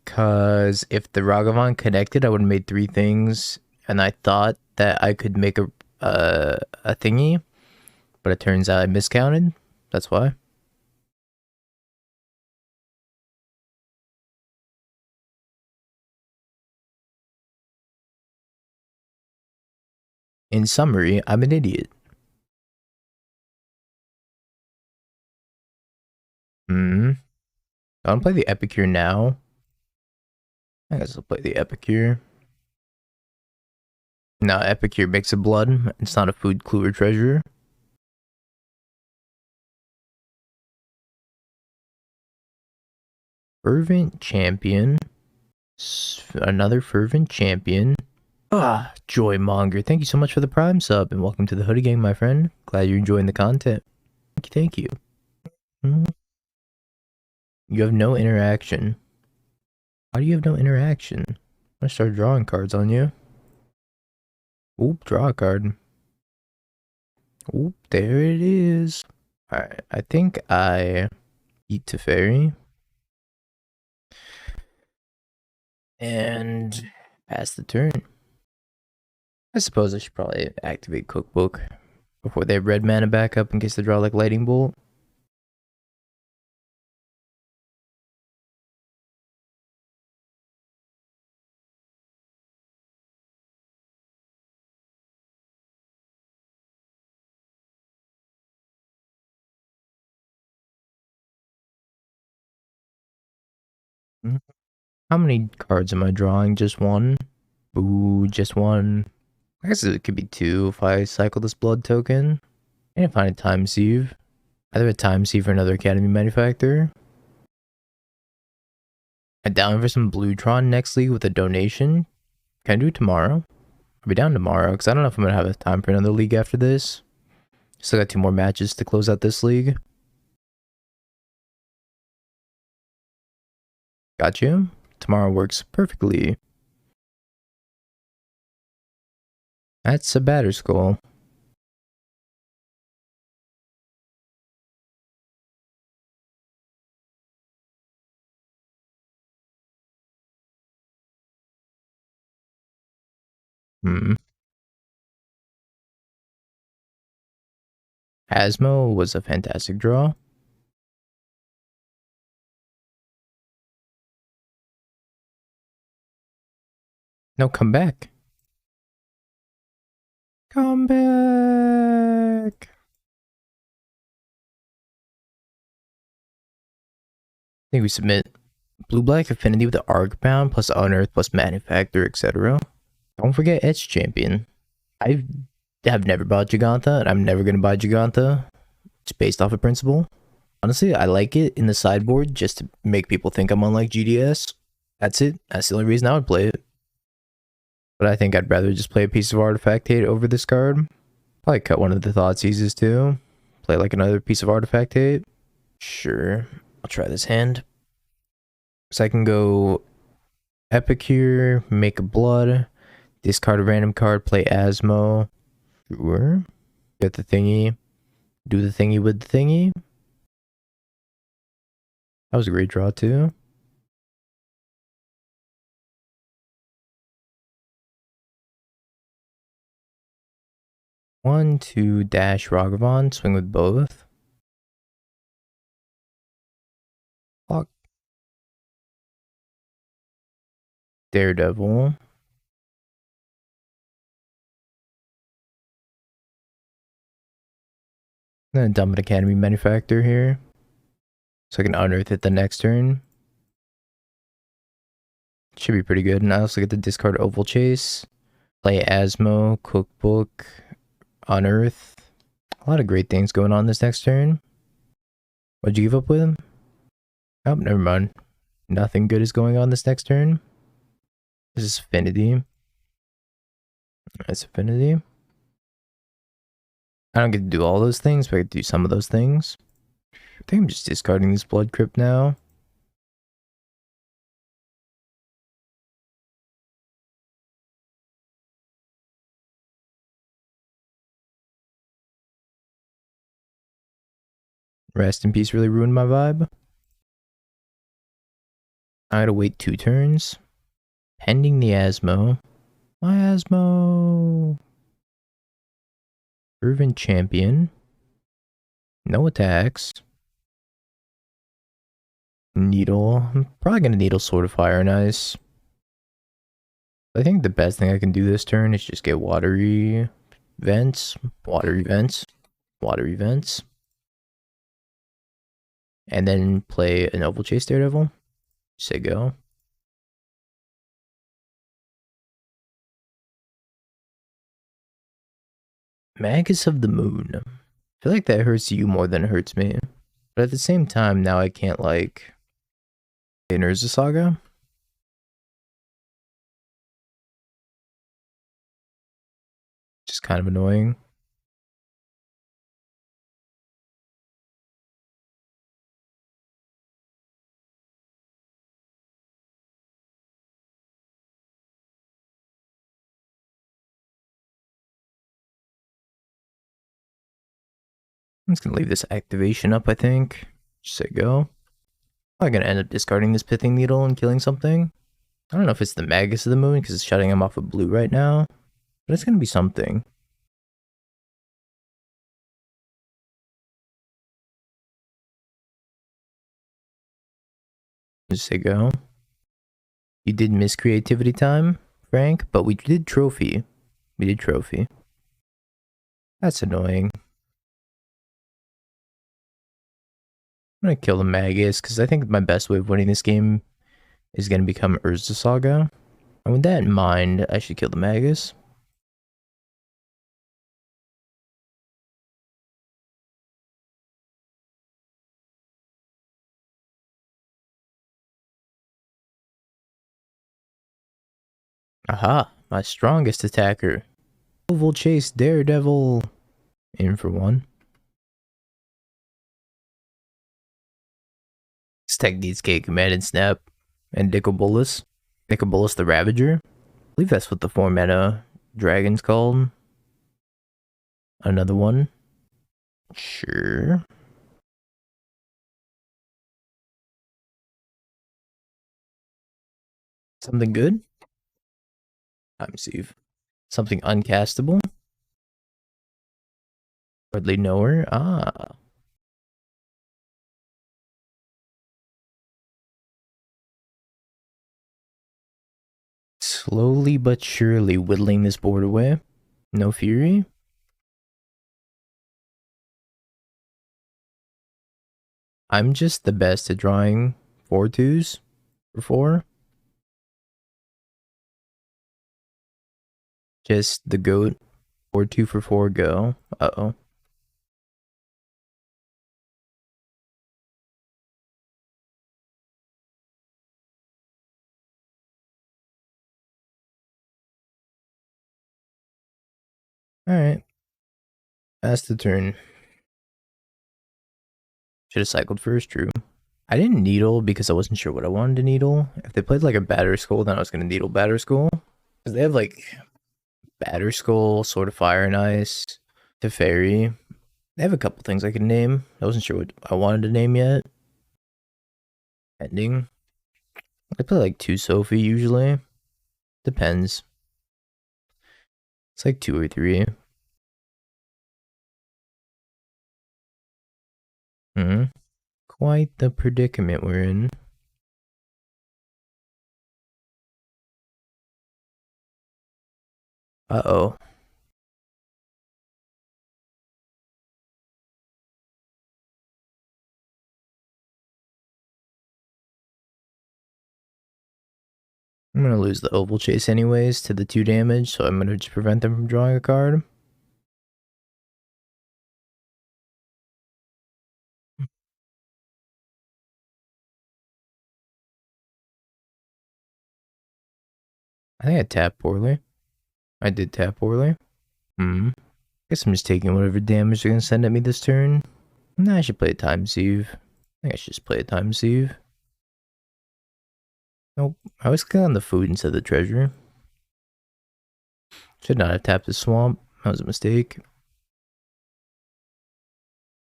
Because if the Ragavan connected, I would have made 3 things, and I thought that I could make a thingy, but it turns out I miscounted. That's why. In summary, I'm an idiot. I want to play the Epicure now. I guess I'll play the Epicure. No, Epicure makes a blood. It's not a food, clue, or treasure. Fervent Champion. Another Fervent Champion. Joymonger. Thank you so much for the Prime sub, and welcome to the Hoodie Gang, my friend. Glad you're enjoying the content. Thank you. You have no interaction. Why do you have no interaction? I'm gonna start drawing cards on you. Oop, draw a card. Oop, there it is. Alright, I think I eat Teferi. And pass the turn. I suppose I should probably activate Cookbook before they have red mana back up in case they draw like Lightning Bolt. How many cards am I drawing? Just one? Ooh, just one. I guess it could be two if I cycle this blood token. And find a time sieve. Either a time sieve or another Academy Manufacturer. I'm down for some Bluetron next league with a donation. Can I do it tomorrow? I'll be down tomorrow because I don't know if I'm going to have time for another league after this. Still got 2 more matches to close out this league. Got you. Tomorrow works perfectly. That's a batter skull. Asmo was a fantastic draw. No, come back. Come back. I think we submit Blue-Black Affinity with the Arcbound plus Unearth plus Manufacturer, etc. Don't forget Edge Champion. I have never bought Giganta, and I'm never going to buy Giganta. It's based off of principle. Honestly, I like it in the sideboard just to make people think I'm unlike GDS. That's it. That's the only reason I would play it. But I think I'd rather just play a piece of Artifact Hate over this card. Probably cut one of the Thoughtseizes too. Play like another piece of Artifact Hate. Sure. I'll try this hand. So I can go Epicure, make a blood, discard a random card, play Asmo. Sure. Get the thingy. Do the thingy with the thingy. That was a great draw too. One, two, dash Ragavan, swing with both. Fuck. Daredevil. I'm gonna dump an Academy Manufacturer here. So I can unearth it the next turn. Should be pretty good. And I also get to discard Oval Chase. Play Asmo, Cookbook, Unearth. A lot of great things going on this next turn. What'd you give up with him? Oh, never mind. Nothing good is going on this next turn. This is Affinity. That's Affinity. I don't get to do all those things, but I get to do some of those things. I think I'm just discarding this Blood Crypt now. Rest in Peace really ruined my vibe. I had to wait 2 turns. Pending the Asmo. My Asmo. Fervent Champion. No attacks. Needle. I'm probably going to Needle Sword of Fire and Ice. I think the best thing I can do this turn is just get Watery. Vents, water events, water events. And then play an Oval Chase Daredevil. Say go. Magus of the Moon. I feel like that hurts you more than it hurts me. But at the same time, now I can't like in Urza Saga. Just kind of annoying. I'm just gonna leave this activation up, I think. Just say go. I'm gonna end up discarding this Pithing Needle and killing something. I don't know if it's the Magus of the Moon because it's shutting him off of blue right now. But it's gonna be something. Just say go. You did miss creativity time, Frank, but we did trophy. We did trophy. That's annoying. I'm gonna kill the Magus because I think my best way of winning this game is gonna become Urza Saga. And with that in mind, I should kill the Magus. Aha, my strongest attacker. Oval Chase Daredevil. In for one. This tech needs K Command and Snap. And Nicobulus. Nicobulus the Ravager. I believe that's what the 4-mana dragon's called. Another one. Sure. Something good? Time Sieve. Something uncastable? Hardly knower? Ah. Slowly but surely whittling this board away. No Fury? I'm just the best at drawing 4/2s for 4. Just the GOAT. 4/2 for 4 go. Uh-oh. Alright. That's the turn. Should have cycled first, true. I didn't needle because I wasn't sure what I wanted to needle. If they played like a Batter Skull, then I was going to needle Batter Skull. Because they have like Batter Skull, Sword of Fire and Ice, Teferi. They have a couple things I could name. I wasn't sure what I wanted to name yet. Ending. I play like 2 Sophie usually. Depends. It's like 2 or 3. Quite the predicament we're in. Uh-oh. I'm gonna lose the Oval Chase anyways to the 2 damage, so I'm gonna just prevent them from drawing a card. I think I tapped poorly. I did tap poorly. Guess I'm just taking whatever damage they're gonna send at me this turn. Nah, I should play a Time Sieve. I think I should just play a Time Sieve. Nope. I was clicking on the food instead of the treasure. Should not have tapped the swamp. That was a mistake.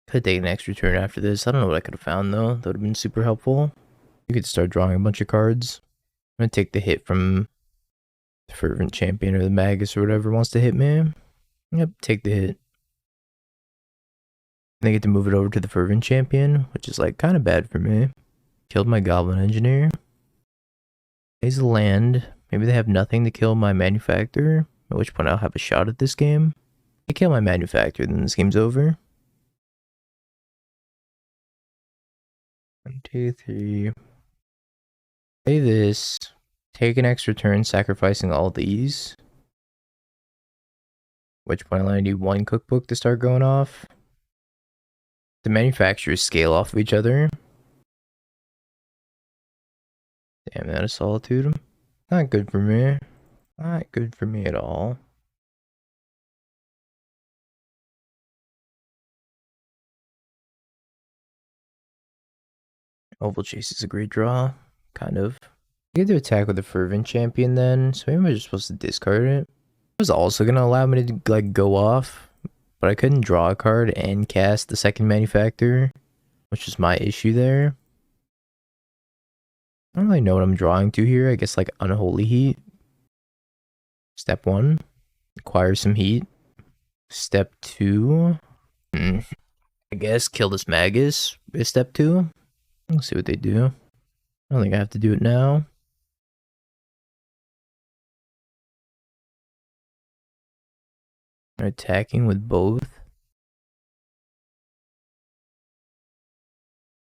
Could take an extra turn after this. I don't know what I could have found though. That would have been super helpful. You could start drawing a bunch of cards. I'm gonna take the hit from the Fervent Champion or the Magus or whatever wants to hit me. Yep, take the hit. And I get to move it over to the Fervent Champion, which is like kind of bad for me. Killed my Goblin Engineer. Plays the land. Maybe they have nothing to kill my Manufacturer, at which point I'll have a shot at this game. I kill my manufacturer, then this game's over. 1, 2, 3. Play this. Take an extra turn, sacrificing all these. Which point I need one cookbook to start going off. The manufacturers scale off of each other. Damn, that is solitude. Not good for me. Not good for me at all. Oval Chase is a great draw. Kind of. I get to attack with a Fervent Champion then, so maybe I'm just supposed to discard it. It was also going to allow me to like go off, but I couldn't draw a card and cast the second manufacturer, which is my issue there. I don't really know what I'm drawing to here. I guess like Unholy Heat. Step 1, acquire some heat. Step 2, I guess kill this Magus is step 2. Let's see what they do. I don't think I have to do it now. Attacking with both.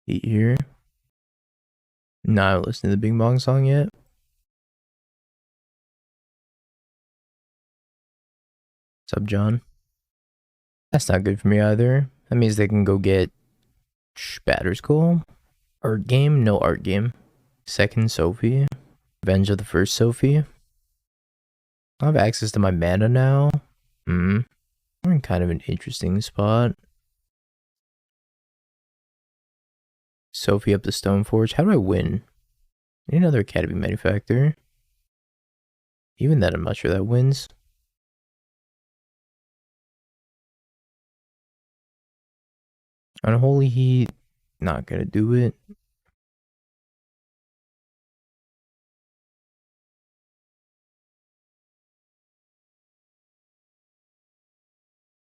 Heat here. Not listening to the Bing Bong song yet. What's up, John? That's not good for me either. That means they can go get Spatter's Goal. Art game, no art game. Second Sophie. Revenge of the first Sophie. I have access to my mana now. We're in kind of an interesting spot. Sophie up the Stoneforge. How do I win? I need another Academy Manufacturer. Even then, I'm not sure that wins. Unholy Heat. Not gonna do it.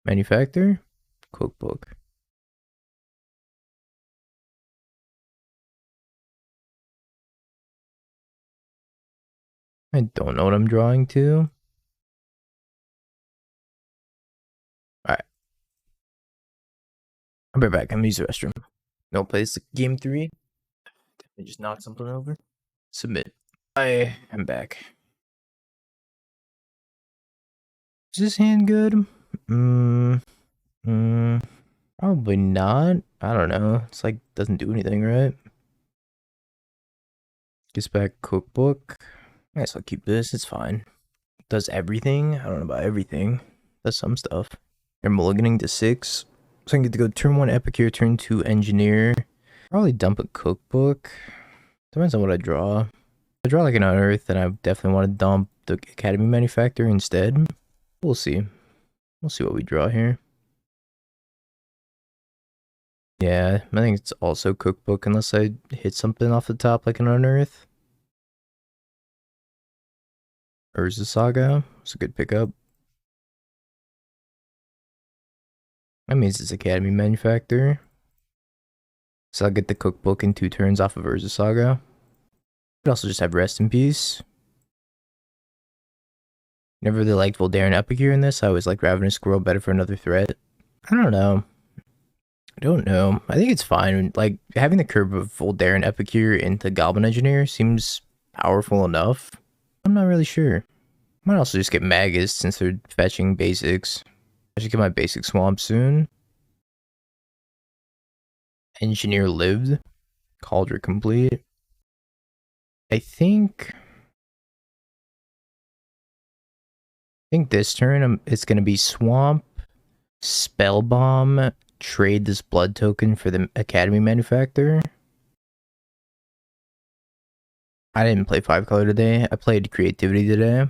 Manufacturer. Cookbook. I don't know what I'm drawing to. Alright. I'll be back. I'm gonna use the restroom. No place. Game 3. Definitely just knocked something over. Submit. I am back. Is this hand good? Probably not. I don't know. It's like doesn't do anything, right? Gets back cookbook. I guess I'll keep this. It's fine. Does everything. I don't know about everything. Does some stuff. They're mulliganing to 6. So I can get to go turn 1 Epicure, turn 2 Engineer. Probably dump a cookbook. Depends on what I draw. If I draw like an Unearth, then I definitely want to dump the Academy Manufacturer instead. We'll see. We'll see what we draw here. Yeah, I think it's also cookbook unless I hit something off the top like an Unearth. Urza Saga. It's a good pickup. That means it's Academy Manufacturer. So I'll get the cookbook in 2 turns off of Urza Saga. Could also just have Rest in Peace. Never really liked Voldaren Epicure in this. I always like Ravenous Squirrel better for another threat. I don't know. I think it's fine. Like, having the curve of Voldaren Epicure into Goblin Engineer seems powerful enough. I'm not really sure. Might also just get Magus since they're fetching basics. I should get my basic swamp soon. Engineer lived. Cauldron complete. I think this turn it's gonna be swamp, spell bomb, trade this blood token for the Academy Manufacturer. I didn't play 5 color today. I played creativity today.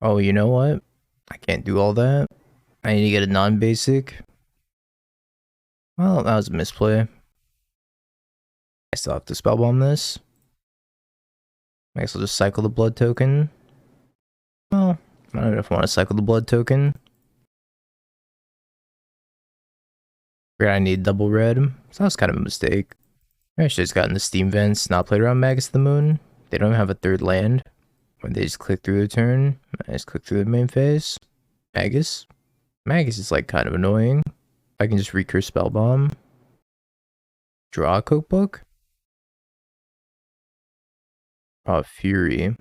Oh, you know what? I can't do all that. I need to get a non-basic. Well, that was a misplay. I still have to spellbomb this. I guess I'll just cycle the blood token. Well, I don't know if I want to cycle the blood token. I need double red. So that was kind of a mistake. I should have just gotten the Steam Vents, not played around Magus of the Moon. They don't have a 3rd land. When they just click through the turn, I just click through the main phase. Magus. Magus is like kind of annoying. I can just recurse Spellbomb. Draw a cookbook. Oh, Fury.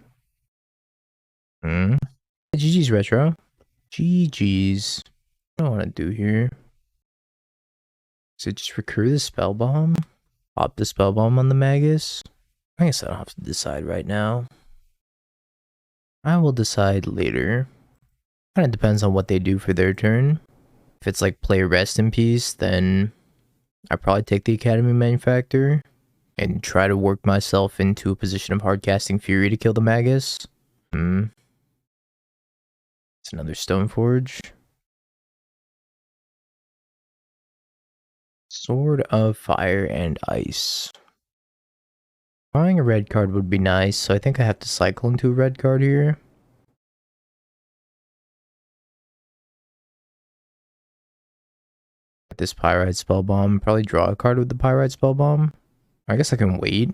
GG's retro. GG's. What do I want to do here? So just recur the spell bomb. Pop the spell bomb on the Magus. I guess I don't have to decide right now. I will decide later. Kind of depends on what they do for their turn. If it's like play rest in peace, then I probably take the Academy Manufacturer and try to work myself into a position of hard casting Fury to kill the Magus. It's another Stoneforge. Sword of Fire and Ice. Drawing a red card would be nice, so I think I have to cycle into a red card here. This Pyrite Spellbomb, probably draw a card with the Pyrite Spellbomb. I guess I can wait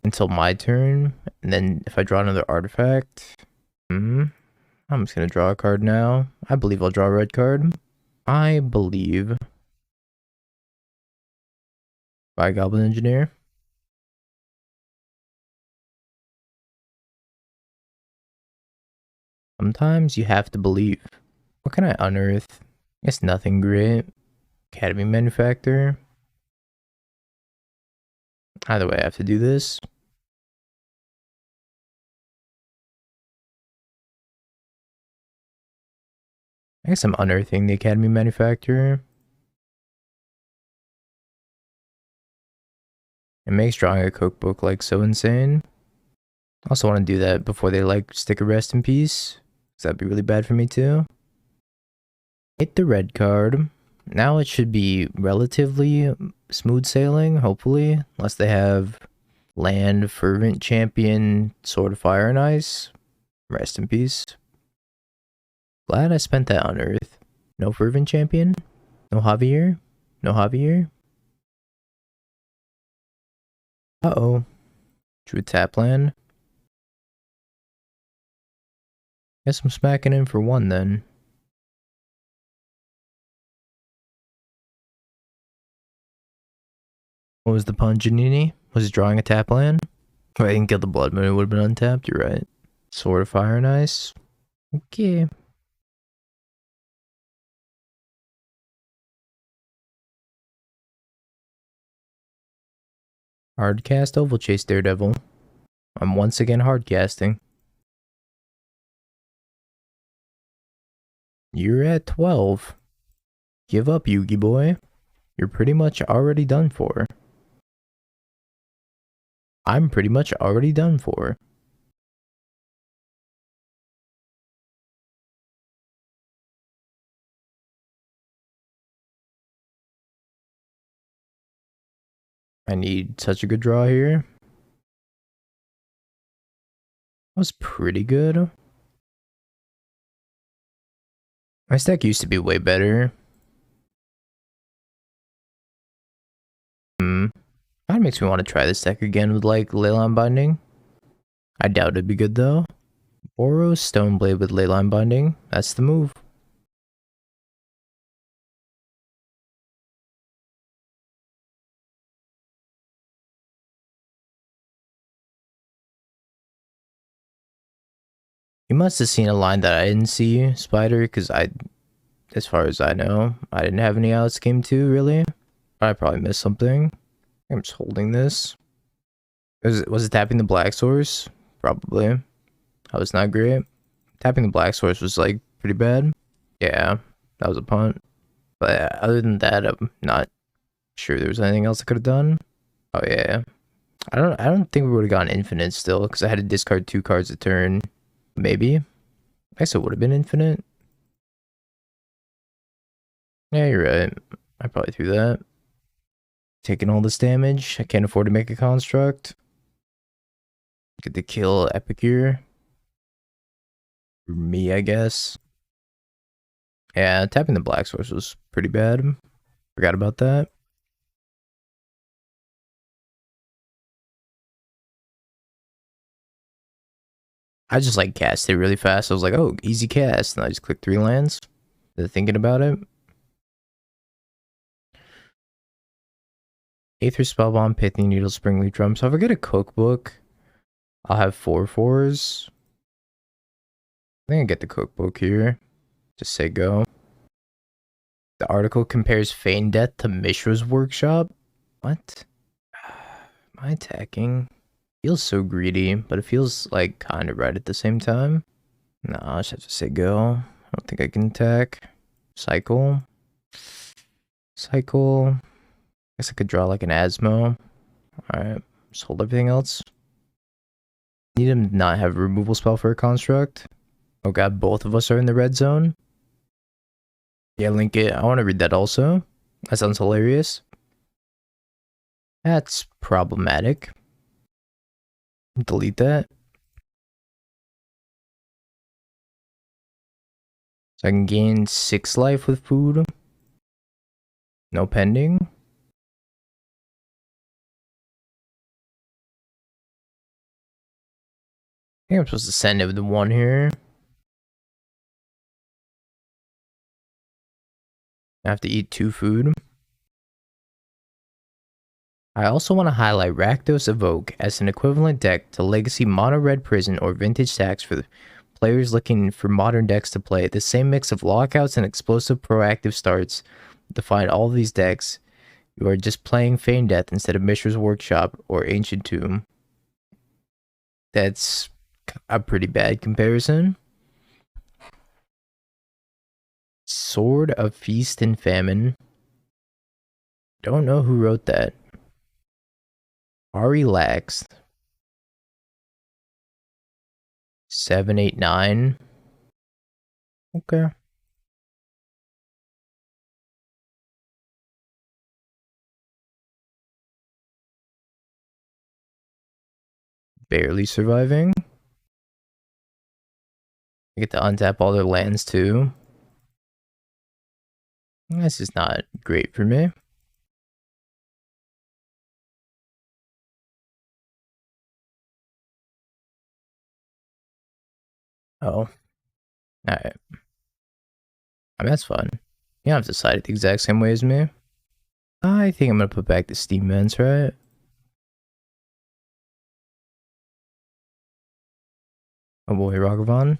until my turn, and then if I draw another artifact, I'm just gonna draw a card now. I believe I'll draw a red card. I believe. By Goblin Engineer. Sometimes you have to believe. What can I unearth? I guess nothing great. Academy Manufacturer. Either way, I have to do this. I guess I'm unearthing the Academy Manufacturer. It makes drawing a cookbook like so insane. I also want to do that before they like stick a rest in peace, because that'd be really bad for me too. Hit the red card. Now it should be relatively smooth sailing, hopefully, unless they have land, fervent champion, sword of fire and ice. Rest in peace. Glad I spent that on Earth. No fervent champion? No Javier? No Javier? Uh-oh. Drew tap land. Guess I'm smacking in for one then. What was the pun, Janini? Was he drawing a tap land? Oh, I didn't get the blood moon, it would have been untapped, you're right. Sword of fire and ice. Okay. Hardcast Oval Chase Daredevil. I'm once again hardcasting. You're at 12. Give up, Yugi boy. You're pretty much already done for. I'm pretty much already done for. I need such a good draw here. That was pretty good. My stack used to be way better. That makes me want to try this deck again with like Leyline Binding. I doubt it'd be good though. Boros Stoneblade with Leyline Binding. That's the move. You must have seen a line that I didn't see, Spider, because as far as I know, I didn't have any outs game 2, really. I probably missed something. I'm just holding this. Was it tapping the black source? Probably. That was not great. Tapping the black source was like pretty bad. Yeah, that was a punt. But other than that, I'm not sure there was anything else I could have done. Oh yeah. I don't think we would have gotten infinite still, because I had to discard 2 cards a turn. Maybe. I guess it would have been infinite. Yeah, you're right. I probably threw that. Taking all this damage. I can't afford to make a construct. Get to kill Epicure. For me, I guess. Yeah, tapping the black source was pretty bad. Forgot about that. I just like cast it really fast. I was like, oh, easy cast. And I just clicked 3 lands. Thinking about it. Aether Spellbomb, Pithy Needle, Springleaf Drum. So if I get a cookbook, I'll have 4/4s. I think I get the cookbook here. Just say go. The article compares Feign Death to Mishra's Workshop. What? Am I attacking? Feels so greedy, but it feels like kind of right at the same time. No, I just have to say go. I don't think I can attack. Cycle. Cycle. Guess I could draw like an Asmo. Alright, just hold everything else. Need him to not have a removal spell for a construct. Oh god, both of us are in the red zone. Yeah, link it. I want to read that also. That sounds hilarious. That's problematic. Delete that. So I can gain 6 life with food. No pending. I think I'm supposed to send it with the 1 here. I have to eat 2 food. I also want to highlight Rakdos Evoke as an equivalent deck to Legacy Mono Red Prison or Vintage Stacks for the players looking for modern decks to play. The same mix of lockouts and explosive proactive starts define all of these decks. You are just playing Feign Death instead of Mishra's Workshop or Ancient Tomb. That's a pretty bad comparison. Sword of Feast and Famine. Don't know who wrote that. Ari Lax. 789. Okay. Barely surviving. I get to untap all their lands too. This is not great for me. Oh. Alright. I mean, that's fun. You don't have to decide it the exact same way as me. I think I'm gonna put back the Steam Vents, right? Oh boy, Ragavan.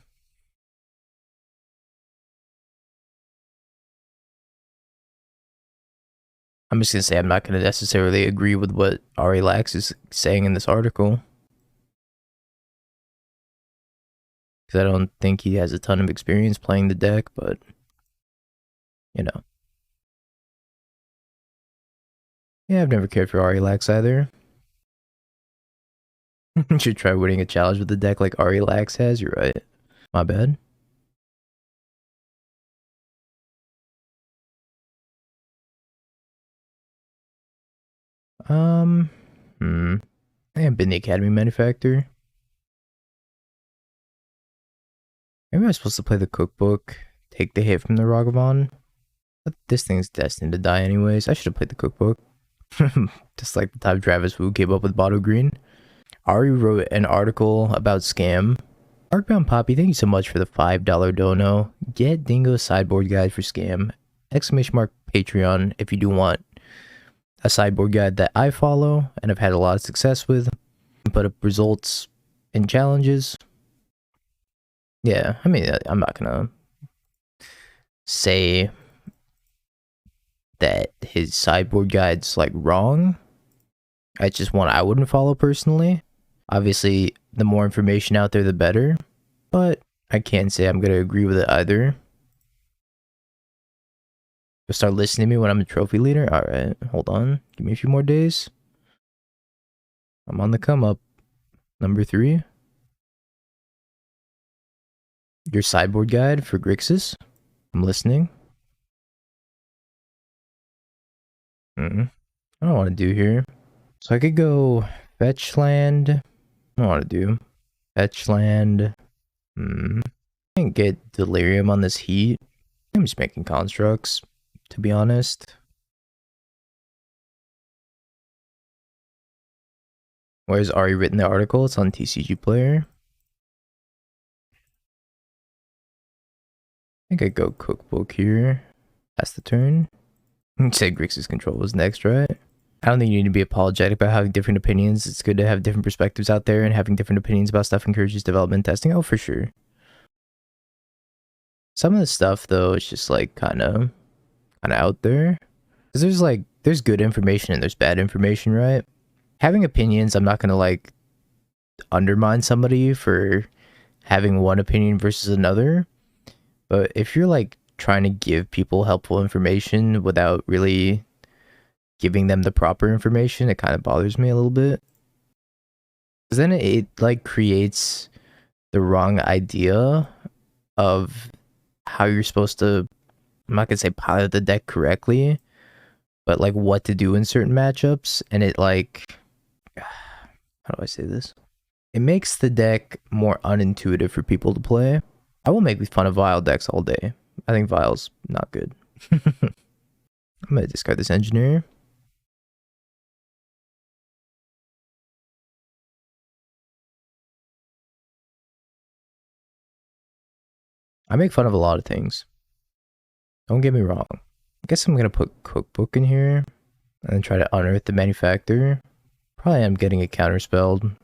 I'm just gonna say I'm not gonna necessarily agree with what Ari Lax is saying in this article. Because I don't think he has a ton of experience playing the deck, but you know. Yeah, I've never cared for Ari Lax either. You should try winning a challenge with a deck like Ari Lax has, you're right. My bad. I haven't been the Academy Manufacturer. Maybe I'm supposed to play the cookbook, take the hit from the Ragavan. But this thing's destined to die anyways. I should have played the cookbook. Just like the time Travis Wu came up with Bottle Green. Ari wrote an article about scam. Arcbound Poppy, thank you so much for the $5 dono. Get Dingo's sideboard guide for scam. Exclamation mark Patreon if you do want a sideboard guide that I follow and I've had a lot of success with. Put up results and challenges. Yeah, I mean, I'm not gonna say that his sideboard guide's like wrong. It's just one I wouldn't follow personally. Obviously, the more information out there, the better. But I can't say I'm gonna agree with it either. You'll start listening to me when I'm a trophy leader? Alright, hold on. Give me a few more days. I'm on the come up. Number 3. Your sideboard guide for Grixis. I'm listening. I don't know what to do here. So I could go fetch land. I don't know what to do. Fetch land. I can't get delirium on this heat. I'm just making constructs, to be honest. Where's Ari written the article? It's on TCG Player. think I go cookbook here. That's the turn. Say Grixis control was next, right? I don't think you need to be apologetic about having different opinions. It's good to have different perspectives out there, and having different opinions about stuff encourages development testing. Oh, for sure. Some of the stuff though, it's just like kind of out there. Because there's good information and there's bad information, right? Having opinions, I'm not gonna like undermine somebody for having one opinion versus another. But if you're like trying to give people helpful information without really giving them the proper information, it kind of bothers me a little bit. Because then it like creates the wrong idea of how you're supposed to, I'm not gonna say pilot the deck correctly, but like what to do in certain matchups. And it like, how do I say this? It makes the deck more unintuitive for people to play. I will make fun of Vile decks all day. I think Vile's not good. I'm gonna discard this engineer. I make fun of a lot of things. Don't get me wrong. I guess I'm gonna put cookbook in here and then try to unearth the manufacturer. Probably am getting it counterspelled.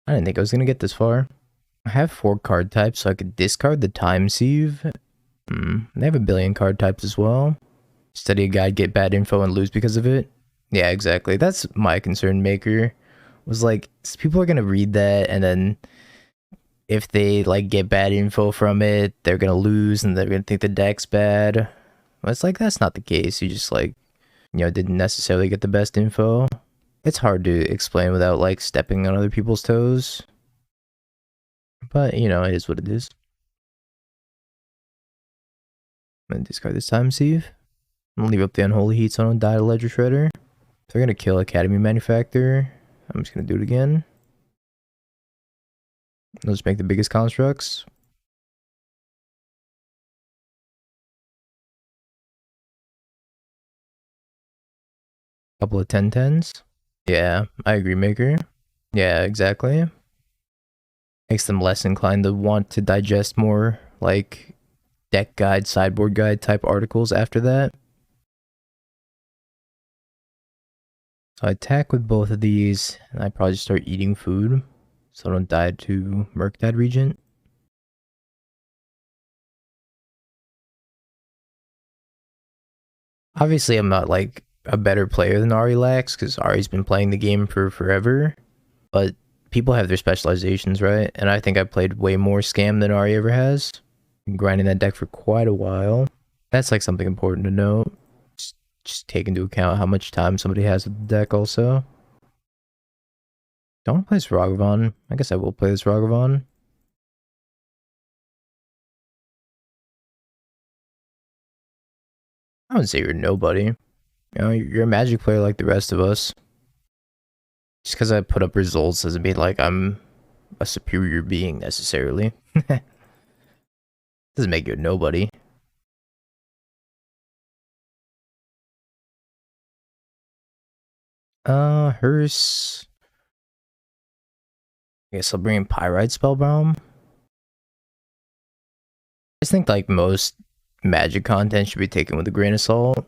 I didn't think I was gonna get this far. I have 4 card types, so I could discard the time sieve. They have a billion card types as well. Study a guide, get bad info, and lose because of it. Yeah, exactly. That's my concern maker. Was like, people are gonna read that, and then if they like get bad info from it, they're gonna lose, and they're gonna think the deck's bad. Well, it's like, that's not the case. You just like, didn't necessarily get the best info. It's hard to explain without like stepping on other people's toes. But, it is what it is. I'm gonna discard this time sieve. I'm gonna leave up the unholy heat so I don't die to ledger shredder. If they're gonna kill Academy Manufacturer, I'm just gonna do it again. I'll just make the biggest constructs. Couple of 10-10s. Yeah, I agree, Maker. Yeah, exactly. Makes them less inclined to want to digest more, like, deck guide, sideboard guide type articles after that. So I attack with both of these, and I probably just start eating food, so I don't die to Murktide Regent. Obviously, I'm not, like, a better player than Ari Lax, because Ari's been playing the game for forever, but people have their specializations, right? And I think I played way more Scam than Ari ever has. Been grinding that deck for quite a while. That's like something important to know. Just take into account how much time somebody has with the deck also. Don't play this Ragavan. I guess I will play this Ragavan. I wouldn't say you're nobody. You're a Magic player like the rest of us. Just because I put up results doesn't mean like I'm a superior being necessarily. Doesn't make you a nobody. Hearse. I guess I'll bring in Pyrite Spellbound. I just think like most Magic content should be taken with a grain of salt.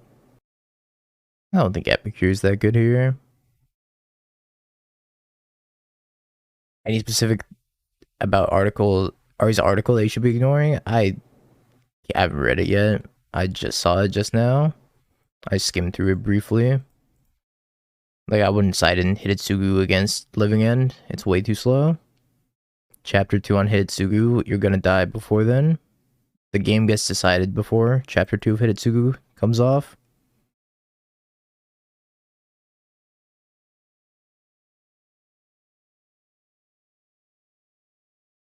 I don't think Epicure's that good here. Any specific about Ari's article that you should be ignoring? I haven't read it yet. I just saw it just now. I skimmed through it briefly. Like, I wouldn't side in Hitotsugu against Living End. It's way too slow. Chapter 2 on Hitotsugu, you're gonna die before then. The game gets decided before Chapter 2 of Hitotsugu comes off.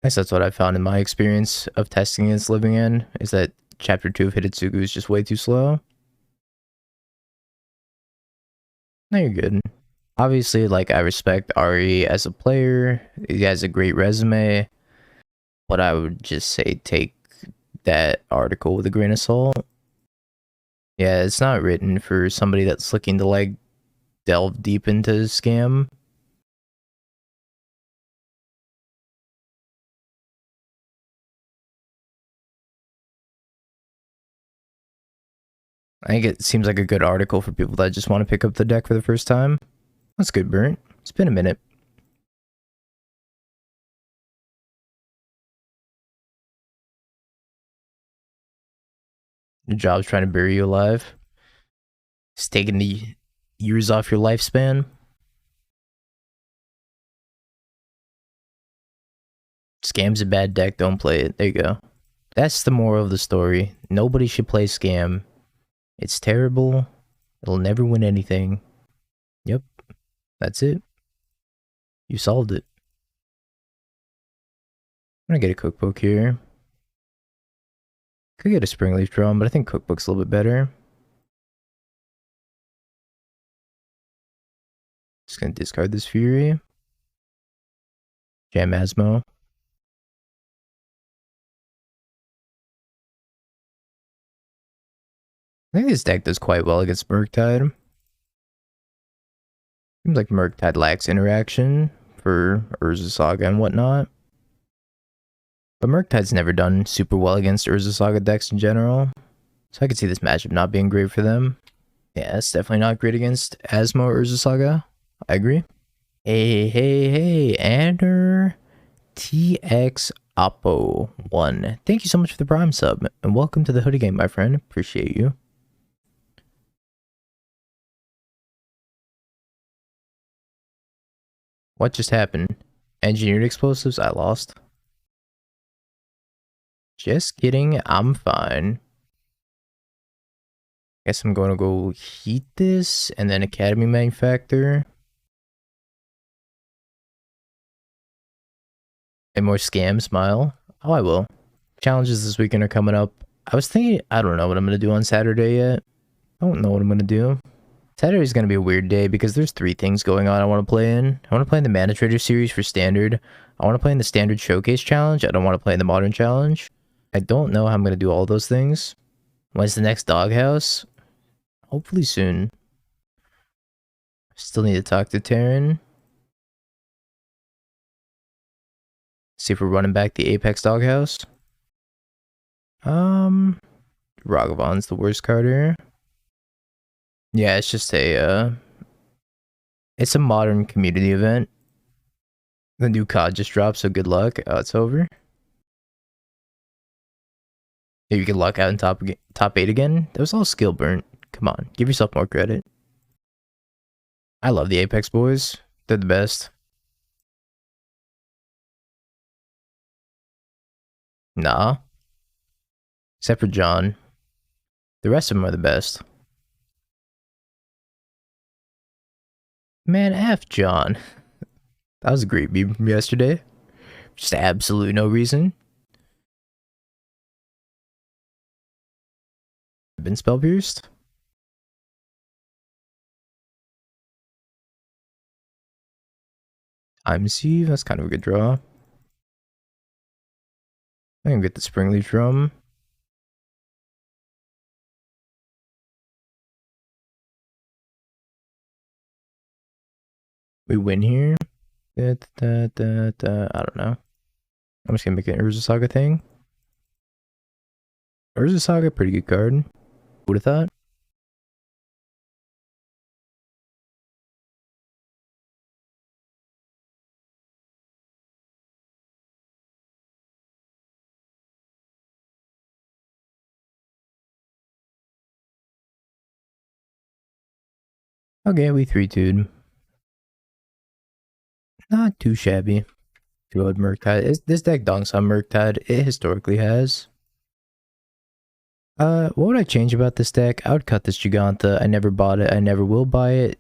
I guess that's what I found in my experience of testing against Living End, is that Chapter 2 of Hitotsugu is just way too slow. No, you're good. Obviously, like, I respect Ari as a player. He has a great resume. But I would just say take that article with a grain of salt. Yeah, it's not written for somebody that's looking to like delve deep into scam. I think it seems like a good article for people that just want to pick up the deck for the first time. That's good, Burnt. It's been a minute. Your job's trying to bury you alive. It's taking the years off your lifespan. Scam's a bad deck, don't play it. There you go. That's the moral of the story. Nobody should play Scam. It's terrible. It'll never win anything. Yep. That's it. You solved it. I'm gonna get a cookbook here. Could get a Springleaf Drum, but I think cookbook's a little bit better. Just gonna discard this Fury. Jam Asmo. I think this deck does quite well against Murktide. Seems like Murktide lacks interaction for Urza Saga and whatnot. But Murktide's never done super well against Urza Saga decks in general. So I could see this matchup not being great for them. Yeah, it's definitely not great against Asmo or Urza Saga. I agree. Hey, Enter TX Oppo 1. Thank you so much for the Prime sub, and welcome to the Hoodie Game, my friend. Appreciate you. What just happened? Engineered explosives? I lost. Just kidding, I'm fine. Guess I'm going to go heat this, and then Academy Manufacturer. And more scam, smile. Oh, I will. Challenges this weekend are coming up. I was thinking, I don't know what I'm going to do on Saturday yet. I don't know what I'm going to do. Saturday's going to be a weird day because there's 3 things going on I want to play in. I want to play in the Mana Trader series for Standard. I want to play in the Standard Showcase Challenge. I don't want to play in the Modern Challenge. I don't know how I'm going to do all those things. When's the next Doghouse? Hopefully soon. Still need to talk to Terran. See if we're running back the Apex Doghouse. Ragavon's the worst card here. Yeah, it's just it's a modern community event. The new COD just dropped, so good luck. Oh, it's over. Maybe you can luck out in top 8 again. That was all skill burnt. Come on, give yourself more credit. I love the Apex boys. They're the best. Nah. Except for John. The rest of them are the best. Man, F John. That was a great meme from yesterday. Just absolutely no reason. Been spell pierced. Time Sieve, that's kind of a good draw. I can get the Springleaf Drum. We win here. I don't know. I'm just gonna make an Urza Saga thing. Urza Saga, pretty good card. Would have thought. Okay, we 3-2'd. Not too shabby. Road Murktide. This deck donks on Murktide. It historically has. What would I change about this deck? I would cut this Giganta. I never bought it. I never will buy it.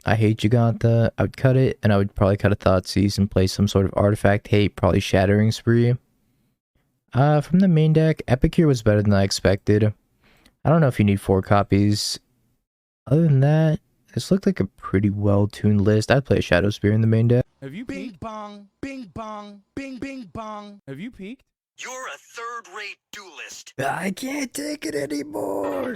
I hate Giganta. I would cut it, and I would probably cut a Thoughtseize and play some sort of artifact hate, probably Shattering Spree. From the main deck, Epicure was better than I expected. I don't know if you need 4 copies. Other than that, this looked like a pretty well-tuned list. I'd play a Shadow Spear in the main deck. Have you bing bong, bing bong, bing bing bong? Have you peeked? You're a third-rate duelist. I can't take it anymore.